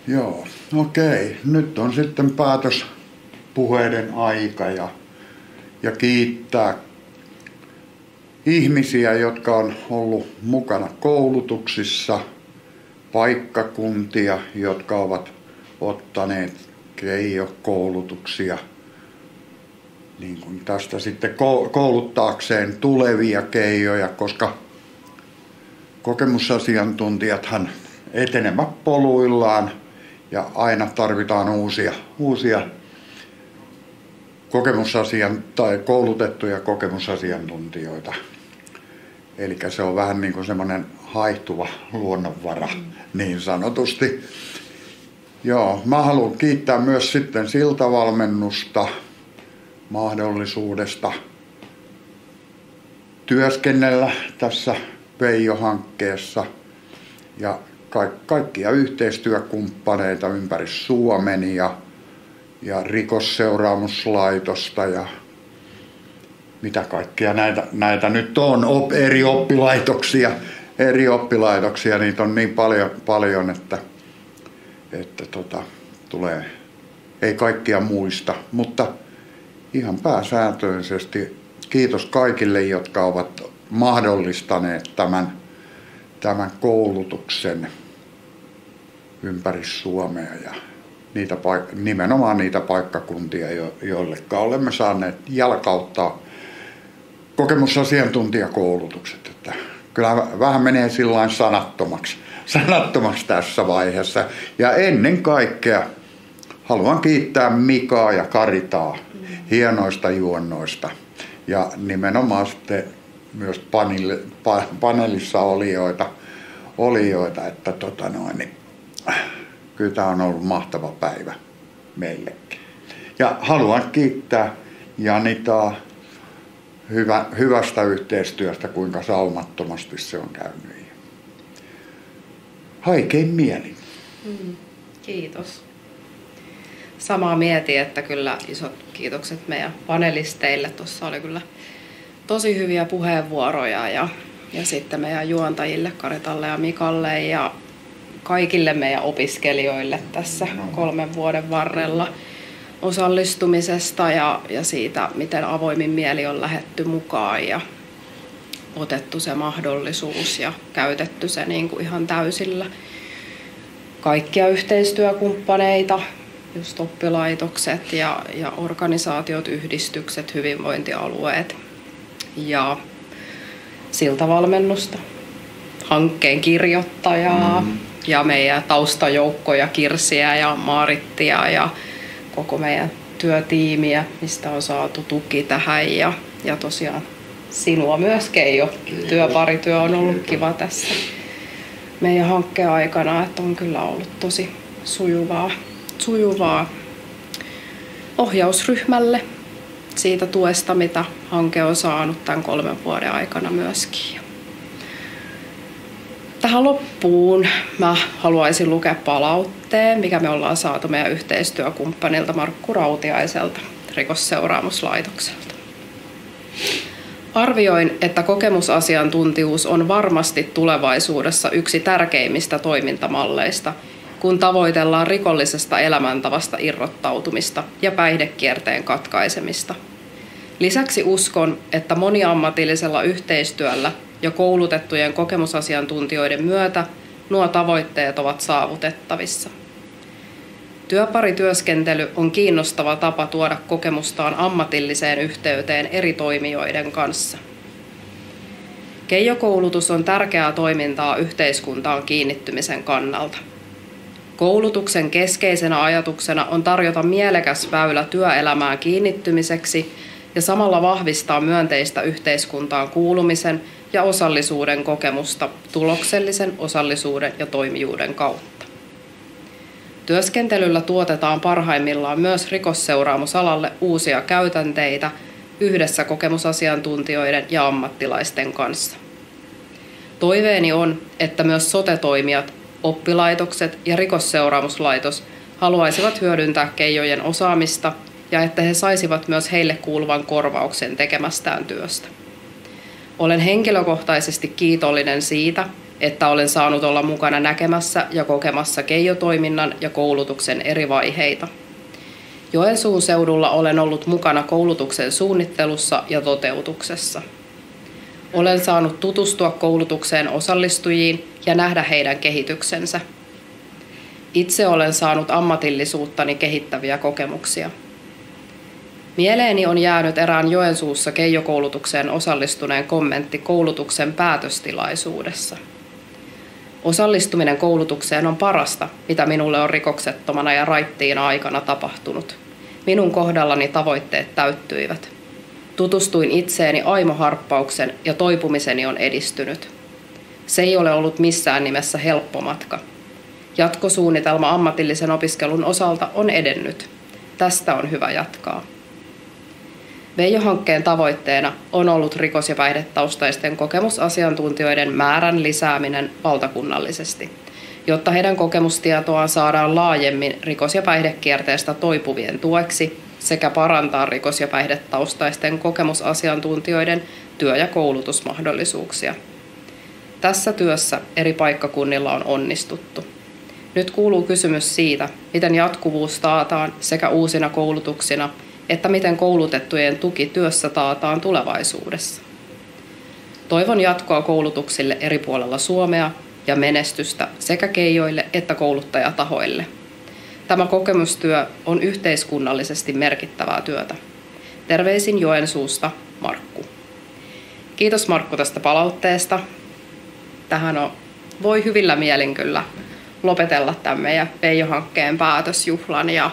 Joo, okei. Nyt on sitten päätöspuheiden aika ja kiittää ihmisiä, jotka on ollut mukana koulutuksissa, paikkakuntia, jotka ovat ottaneet Keijo-koulutuksia niin kuin tästä sitten kouluttaakseen tulevia keijoja, koska kokemusasiantuntijathan etenevät poluillaan ja aina tarvitaan uusia koulutettuja kokemusasiantuntijoita. Eli se on vähän niin kuin semmoinen haihtuva luonnonvara niin sanotusti. Joo, mä haluan kiittää myös sitten siltavalmennusta mahdollisuudesta työskennellä tässä Veijo-hankkeessa ja kaikkia yhteistyökumppaneita ympäri Suomen ja rikosseuraamuslaitosta ja mitä kaikkia näitä nyt on, eri oppilaitoksia, niitä on niin paljon että tulee, ei kaikkia muista, mutta ihan pääsääntöisesti kiitos kaikille, jotka ovat mahdollistaneet tämän koulutuksen ympäri Suomea ja nimenomaan niitä paikkakuntia, joille olemme saaneet jalkauttaa kokemusasiantuntijakoulutukset. Että kyllä vähän menee sillain sanattomaksi tässä vaiheessa. Ja ennen kaikkea haluan kiittää Mikaa ja Karitaa hienoista juonnoista ja nimenomaan sitten myös paneelissa olijoita että kyllä tämä on ollut mahtava päivä meillekin. Ja haluan kiittää Janitaa hyvästä yhteistyöstä, kuinka saumattomasti se on käynyt. Haikein mielin. Kiitos. Samaa mietin, että kyllä isot kiitokset meidän panelisteille. Tuossa oli kyllä tosi hyviä puheenvuoroja ja sitten meidän juontajille Karitalle ja Mikalle ja kaikille meidän opiskelijoille tässä 3 vuoden varrella osallistumisesta ja siitä, miten avoimin mieli on lähdetty mukaan ja otettu se mahdollisuus ja käytetty se niin kuin ihan täysillä. Kaikkia yhteistyökumppaneita, just oppilaitokset ja organisaatiot, yhdistykset, hyvinvointialueet ja siltavalmennusta, hankkeen kirjoittajaa ja meidän taustajoukkoja Kirsiä ja Maarittia ja koko meidän työtiimiä, mistä on saatu tuki tähän ja tosiaan sinua myös, Keijo. Työparityö on ollut kiva tässä meidän hankkeen aikana, että on kyllä ollut tosi sujuvaa ohjausryhmälle siitä tuesta, mitä hanke on saanut tämän 3 vuoden aikana myöskin. Tähän loppuun mä haluaisin lukea palautteen, mikä me ollaan saatu meidän yhteistyökumppanilta Markku Rautiaiselta Rikosseuraamuslaitokselta. Arvioin, että kokemusasiantuntijuus on varmasti tulevaisuudessa yksi tärkeimmistä toimintamalleista, kun tavoitellaan rikollisesta elämäntavasta irrottautumista ja päihdekierteen katkaisemista. Lisäksi uskon, että moniammatillisella yhteistyöllä ja koulutettujen kokemusasiantuntijoiden myötä nuo tavoitteet ovat saavutettavissa. Työparityöskentely on kiinnostava tapa tuoda kokemustaan ammatilliseen yhteyteen eri toimijoiden kanssa. Keijo-koulutus on tärkeää toimintaa yhteiskuntaan kiinnittymisen kannalta. Koulutuksen keskeisenä ajatuksena on tarjota mielekäs väylä työelämään kiinnittymiseksi ja samalla vahvistaa myönteistä yhteiskuntaan kuulumisen ja osallisuuden kokemusta tuloksellisen osallisuuden ja toimijuuden kautta. Työskentelyllä tuotetaan parhaimmillaan myös rikosseuraamusalalle uusia käytänteitä yhdessä kokemusasiantuntijoiden ja ammattilaisten kanssa. Toiveeni on, että myös sote-toimijat, oppilaitokset ja rikosseuraamuslaitos haluaisivat hyödyntää keijojen osaamista ja että he saisivat myös heille kuuluvan korvauksen tekemästään työstä. Olen henkilökohtaisesti kiitollinen siitä, että olen saanut olla mukana näkemässä ja kokemassa Keijo-toiminnan ja koulutuksen eri vaiheita. Joensuun seudulla olen ollut mukana koulutuksen suunnittelussa ja toteutuksessa. Olen saanut tutustua koulutukseen osallistujiin ja nähdä heidän kehityksensä. Itse olen saanut ammatillisuuttani kehittäviä kokemuksia. Mieleeni on jäänyt erään Joensuussa Keijo-koulutukseen osallistuneen kommentti koulutuksen päätöstilaisuudessa. Osallistuminen koulutukseen on parasta, mitä minulle on rikoksettomana ja raittiina aikana tapahtunut. Minun kohdallani tavoitteet täyttyivät. Tutustuin itseeni aimoharppauksen ja toipumiseni on edistynyt. Se ei ole ollut missään nimessä helppo matka. Jatkosuunnitelma ammatillisen opiskelun osalta on edennyt. Tästä on hyvä jatkaa. Veijo-hankkeen tavoitteena on ollut rikos- ja päihdetaustaisten kokemusasiantuntijoiden määrän lisääminen valtakunnallisesti, jotta heidän kokemustietoaan saadaan laajemmin rikos- ja päihdekierteestä toipuvien tueksi sekä parantaa rikos- ja päihdetaustaisten kokemusasiantuntijoiden työ- ja koulutusmahdollisuuksia. Tässä työssä eri paikkakunnilla on onnistuttu. Nyt kuuluu kysymys siitä, miten jatkuvuus taataan sekä uusina koulutuksina, että miten koulutettujen tuki työssä taataan tulevaisuudessa. Toivon jatkoa koulutuksille eri puolella Suomea ja menestystä sekä keijoille että kouluttajatahoille. Tämä kokemustyö on yhteiskunnallisesti merkittävää työtä. Terveisin Joensuusta, Markku. Kiitos Markku tästä palautteesta. Tähän voi hyvillä mielin kyllä lopetella tämän meidän Veijo-hankkeen päätösjuhlan. Ja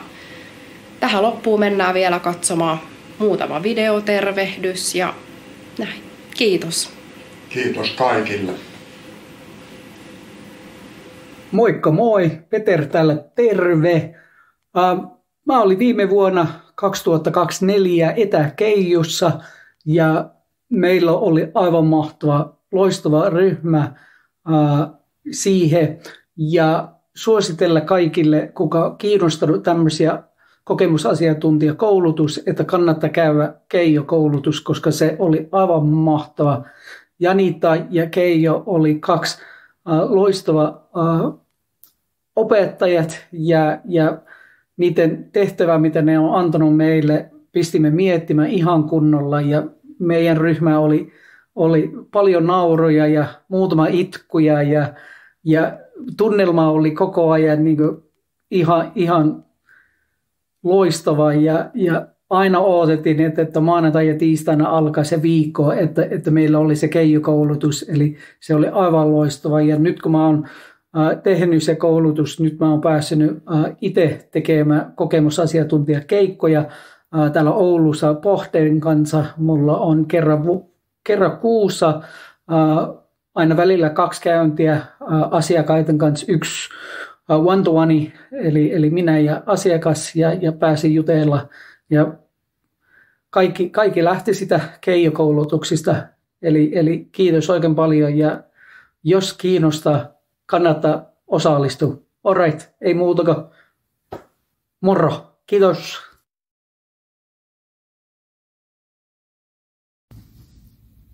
tähän loppuun mennään vielä katsomaan muutama videotervehdys ja näin. Kiitos. Kiitos kaikille. Moikka moi, Peter täällä terve. Mä olin viime vuonna 2024 Etäkeijussa ja meillä oli aivan mahtava, loistava ryhmä siihen ja suositella kaikille, kuka kiinnostunut tämmöisiä kokemusasiantuntijakoulutus, että kannattaa käydä Keijo-koulutus, koska se oli aivan mahtava. Janita ja Keijo oli kaksi loistava opettajat ja niiden tehtävä, mitä ne on antanut meille, pistimme miettimään ihan kunnolla ja meidän ryhmä oli paljon nauroja ja muutama itkuja ja tunnelma oli koko ajan niin kuin ihan loistava ja aina odotettiin, että maanantai ja tiistaina alkaa se viikko, että meillä oli se Keijo-koulutus, eli se oli aivan loistava. Ja nyt kun mä oon tehnyt se koulutus, nyt mä oon päässyt itse tekemään kokemusasiantuntijakeikkoja täällä Oulussa Pohterin kanssa. Mulla on kerran kuussa aina välillä 2 käyntiä asiakkaiden kanssa, 1 one-to-one, eli minä ja asiakas ja pääsin jutella. Ja kaikki lähti sitä Keijo-koulutuksista, eli kiitos oikein paljon ja jos kiinnostaa, kannattaa osallistua. Alright, ei muuta kuin moro. Kiitos.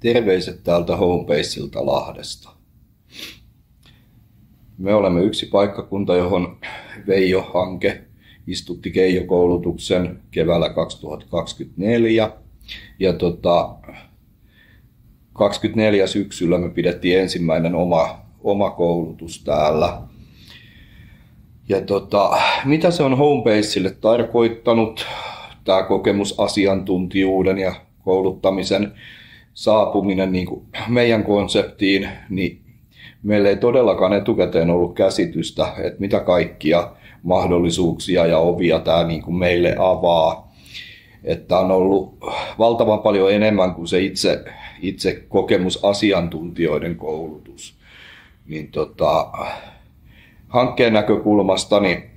Terveiset täältä Homebaselta Lahdesta. Me olemme yksi paikkakunta, johon Veijo-hanke istutti Keijo-koulutuksen keväällä 2024. Ja 24 syksyllä me pidettiin ensimmäinen oma koulutus täällä. Ja mitä se on Homebaselle tarkoittanut, tämä kokemusasiantuntijuuden ja kouluttamisen saapuminen niin kuin meidän konseptiin, niin meillä ei todellakaan etukäteen ollut käsitystä, että mitä kaikkia mahdollisuuksia ja ovia tämä niin kuin meille avaa. Että on ollut valtavan paljon enemmän kuin se itse kokemusasiantuntijoiden koulutus. Niin hankkeen näkökulmasta niin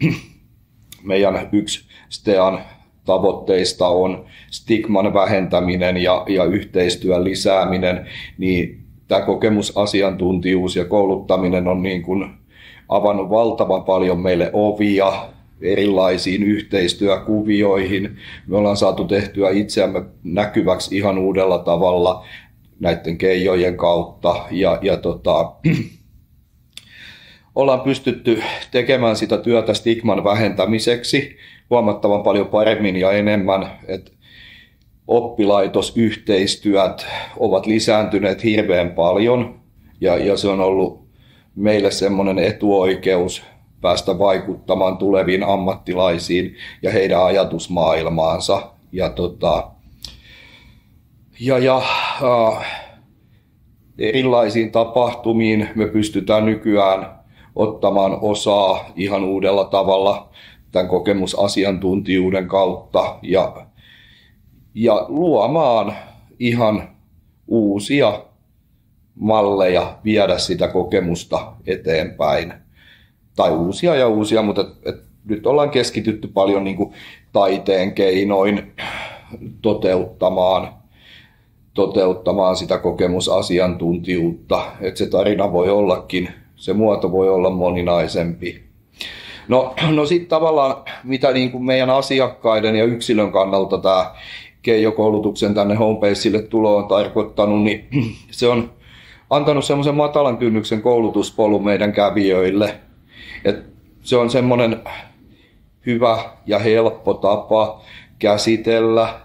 meidän yksi STEAn tavoitteista on stigman vähentäminen ja yhteistyön lisääminen, niin tämä kokemusasiantuntijuus ja kouluttaminen on niin kuin avannut valtavan paljon meille ovia erilaisiin yhteistyökuvioihin. Me ollaan saatu tehtyä itseämme näkyväksi ihan uudella tavalla näiden keijojen kautta ja ollaan pystytty tekemään sitä työtä stigman vähentämiseksi huomattavan paljon paremmin ja enemmän, että oppilaitosyhteistyöt ovat lisääntyneet hirveän paljon ja se on ollut meille semmoinen etuoikeus päästä vaikuttamaan tuleviin ammattilaisiin ja heidän ajatusmaailmaansa. Erilaisiin tapahtumiin me pystytään nykyään ottamaan osaa ihan uudella tavalla tämän kokemusasiantuntijuuden kautta ja luomaan ihan uusia malleja viedä sitä kokemusta eteenpäin. Tai uusia, mutta nyt ollaan keskitytty paljon niin kuin taiteen keinoin toteuttamaan sitä kokemusasiantuntijuutta. Että se tarina voi ollakin, se muoto voi olla moninaisempi. No sitten tavallaan, mitä niin kuin meidän asiakkaiden ja yksilön kannalta tämä Keijo-koulutuksen tänne Homebaselle tulo on tarkoittanut, niin se on antanut semmoisen matalan kynnyksen koulutuspolun meidän kävijöille. Et se on semmoinen hyvä ja helppo tapa käsitellä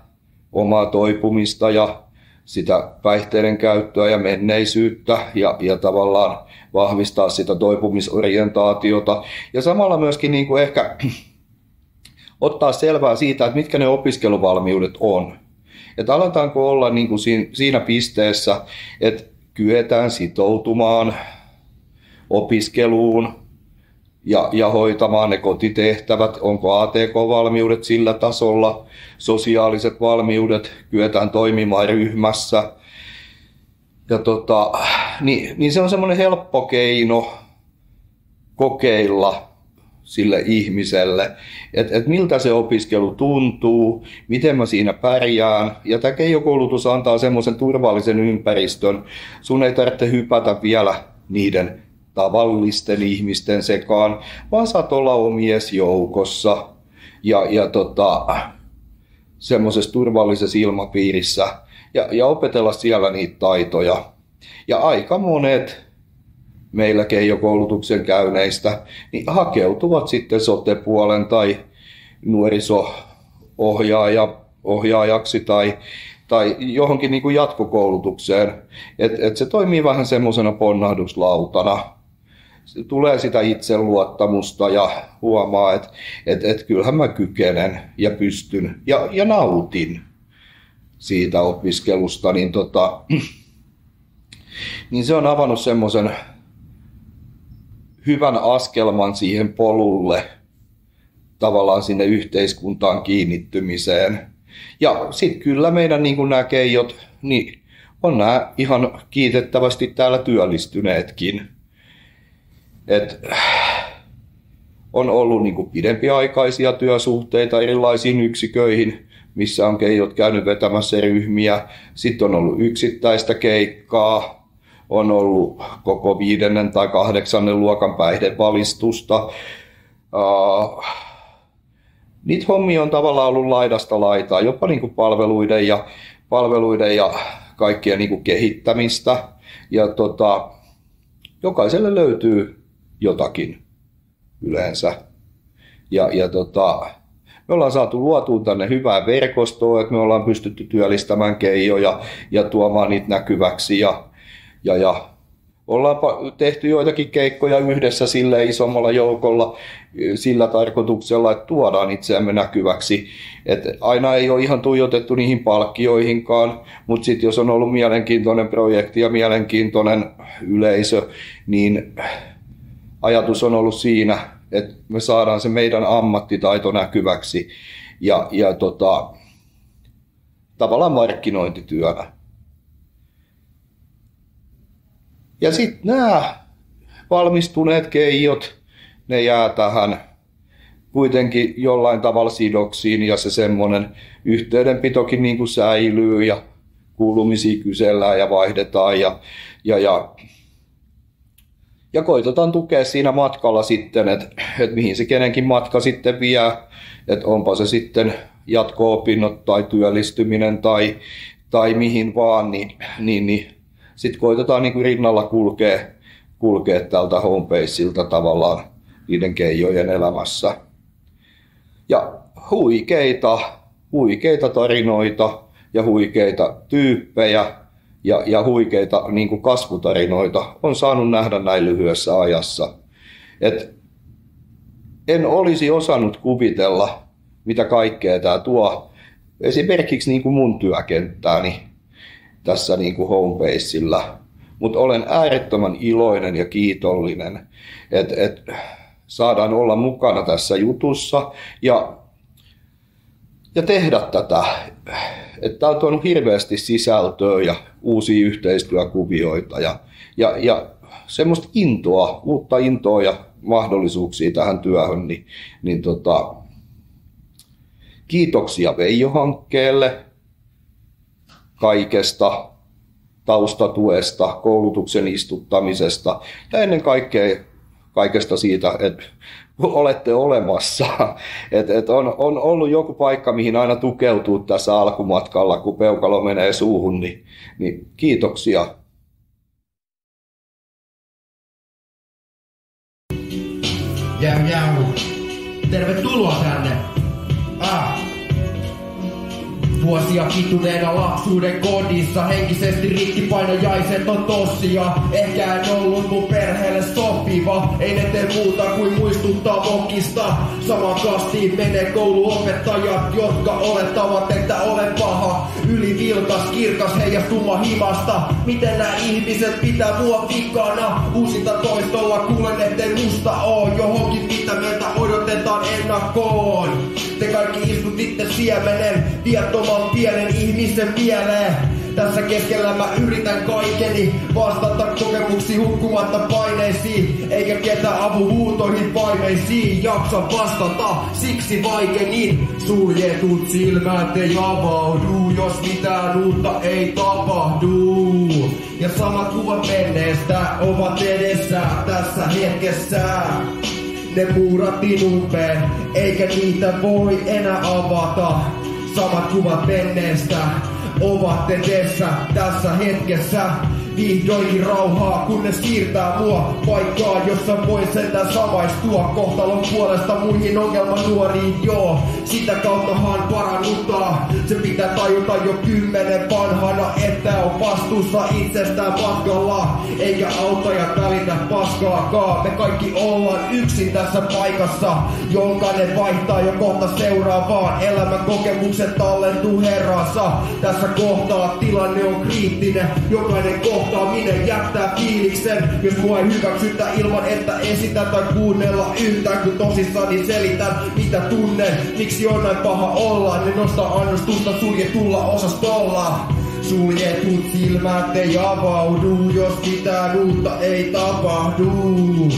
omaa toipumista ja sitä päihteiden käyttöä ja menneisyyttä ja tavallaan vahvistaa sitä toipumisorientaatiota. Ja samalla myöskin niin kuin ehkä ottaa selvää siitä, että mitkä ne opiskeluvalmiudet on. Että aletaanko olla niin kuin siinä pisteessä, että kyetään sitoutumaan opiskeluun ja hoitamaan ne kotitehtävät, onko ATK-valmiudet sillä tasolla, sosiaaliset valmiudet, kyetään toimimaan ryhmässä. Ja niin se on semmoinen helppo keino kokeilla sille ihmiselle, että miltä se opiskelu tuntuu, miten mä siinä pärjään. Ja tämä Keijo-koulutus antaa semmoisen turvallisen ympäristön. Sun ei tarvitse hypätä vielä niiden tavallisten ihmisten sekaan, vaan saat olla omies joukossa ja semmoisessa turvallisessa ilmapiirissä ja opetella siellä niitä taitoja. Ja aika monet meillä Keijo-koulutuksen käyneistä niin hakeutuvat sitten sote-puolen tai nuoriso-ohjaajaksi tai johonkin niin kuin jatkokoulutukseen. Et se toimii vähän semmoisena ponnahduslautana. Tulee sitä itseluottamusta ja huomaa, että kyllähän mä kykenen ja pystyn ja nautin siitä opiskelusta. Niin se on avannut semmoisen hyvän askelman siihen polulle, tavallaan sinne yhteiskuntaan kiinnittymiseen. Ja sitten kyllä meidän niin kuin nämä keijot, niin on nämä ihan kiitettävästi täällä työllistyneetkin. On ollut niin kuin pidempiaikaisia työsuhteita erilaisiin yksiköihin, missä on keijot käynyt vetämässä ryhmiä. Sitten on ollut yksittäistä keikkaa. On ollut koko 5. tai 8. luokan päihdevalistusta. Niitä hommia on tavallaan ollut laidasta laitaa, jopa niin kuin palveluiden ja kaikkien niin kuin kehittämistä. Ja jokaiselle löytyy jotakin yleensä. Me ollaan saatu luotua tänne hyvää verkostoa, että me ollaan pystytty työllistämään keijoja ja tuomaan niitä näkyväksi. Ja ollaan tehty joitakin keikkoja yhdessä sille isommalla joukolla sillä tarkoituksella, että tuodaan itseämme näkyväksi. Et aina ei ole ihan tuijotettu niihin palkkioihinkaan, mutta sitten jos on ollut mielenkiintoinen projekti ja mielenkiintoinen yleisö, niin ajatus on ollut siinä, että me saadaan se meidän ammattitaito näkyväksi ja tavallaan markkinointityönä. Ja sitten nämä valmistuneet keijot, ne jää tähän kuitenkin jollain tavalla sidoksiin ja se semmoinen yhteydenpitokin niin kuin säilyy ja kuulumisia kysellään ja vaihdetaan ja koitetaan tukea siinä matkalla sitten, että mihin se kenenkin matka sitten vie, että onpa se sitten jatko-opinnot tai työllistyminen tai mihin vaan, niin sitten koitetaan niin kuin rinnalla kulkea tältä homebaseilta tavallaan niiden keijojen elämässä. Ja huikeita tarinoita ja huikeita tyyppejä ja huikeita niin kuin kasvutarinoita on saanut nähdä näin lyhyessä ajassa. En olisi osannut kuvitella, mitä kaikkea tämä tuo esimerkiksi niin kuin mun työkenttääni tässä niin kuin homebaseillä. Mutta olen äärettömän iloinen ja kiitollinen, että saadaan olla mukana tässä jutussa ja tehdä tätä. Tämä on tuonut hirveästi sisältöä ja uusia yhteistyökuvioita ja semmoista intoa, uutta intoa ja mahdollisuuksia tähän työhön. Kiitoksia Veijo-hankkeelle kaikesta, taustatuesta, koulutuksen istuttamisesta ja ennen kaikkea kaikesta siitä, että olette olemassa. On ollut joku paikka, mihin aina tukeutuu tässä alkumatkalla, kun peukalo menee suuhun, niin kiitoksia. Jäu. Tervetuloa tänne. Vuosia kituneena lapsuuden kodissa, henkisesti rikkipainajaiset on tossia. Ehkä en ollut mun perheelle sopiva, ei ne tee muuta kuin muistuttaa mokista. Samaan kastiin menee kouluopettajat, jotka olettavat, että olen paha. Ylivilkas, kirkas, heijastuma himasta. Miten nää ihmiset pitää mua vikana? Uusinta toistolla kuulen, ettei musta oo johonkin, mitä meiltä odotetaan ennakkoon. Te kaikki istutitte siemenen viattoman pienen ihmisen mieleen. Tässä keskellä mä yritän kaikeni vastata kokemuksiin hukkumatta paineisiin, eikä ketä avuhuutoihin paineisiin jaksa vastata. Siksi vaikenin suljetut silmät ei avaudu, jos mitään uutta ei tapahdu. Ja samat kuvat menneestä ovat edessä tässä hetkessä. Ne muurattiin umpeen, eikä niitä voi enää avata. Samat kuvat menneestä ovat edessä tässä hetkessä. Vihdoinkin rauhaa, kunnes siirtää mua paikkaan, jossa voin sentään samaistua kohtalon puolesta muihin ongelmanuoriin, joo. Sitä kauttahan parannuttaa, se pitää tajuta jo 10 vanhana, että on vastuussa itsestään matkalla, eikä auttajat välitä paskaakaan. Me kaikki ollaan yksin tässä paikassa, jokainen vaihtaa jo kohta seuraavaan. Elämän kokemukset tallentuu herransa, tässä kohtaa tilanne on kriittinen, jokainen kohtaaminen jättää fiiliksen. Jos mua ei hyväksytä ilman että esitän tai kuunnella yhtään, kun tosissani selitän mitä tunnen, miksi on näin paha olla. Ne nostaa annostusta suljetulla osastolla. Suljetut silmät ei avaudu, jos mitään uutta ei tapahdu.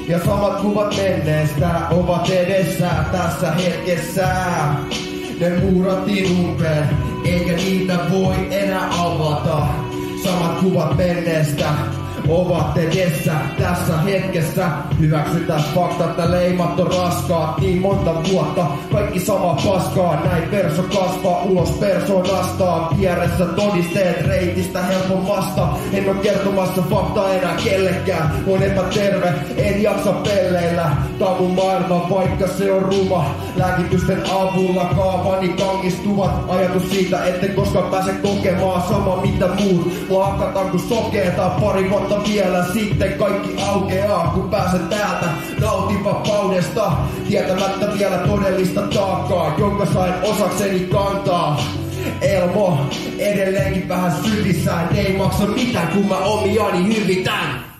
Ja samat kuvat menneestä ovat edessä tässä hetkessä. Ne muurattiin umpeen, eikä niitä voi enää avata. Samat kuvat menneestä ovat edessä tässä hetkessä. Hyväksytään fakta, että leimat on raskaat niin monta vuotta. Kaikki sama paskaa, näin perso kasvaa ulos persoonastaan. Vieressä todisteet reitistä helpommasta. En oo kertomassa faktaa enää kellekään. On epäterve, en jaksa pelleillä. Tää on mun maailma, vaikka se on ruma. Lääkitysten avulla kaavani kangistuvat. Ajatus siitä, etten koskaan pääse kokemaan sama mitä muut. Mua hakataan kun sokeetaan pari vuotta vielä sitten kaikki aukeaa, kun pääsen täältä. Nautin vapaudesta, tietämättä vielä todellista taakkaa, jonka sain osakseni kantaa. Elmo edelleenkin vähän syvissään, ei maksa mitään kun mä omiani hyvitän.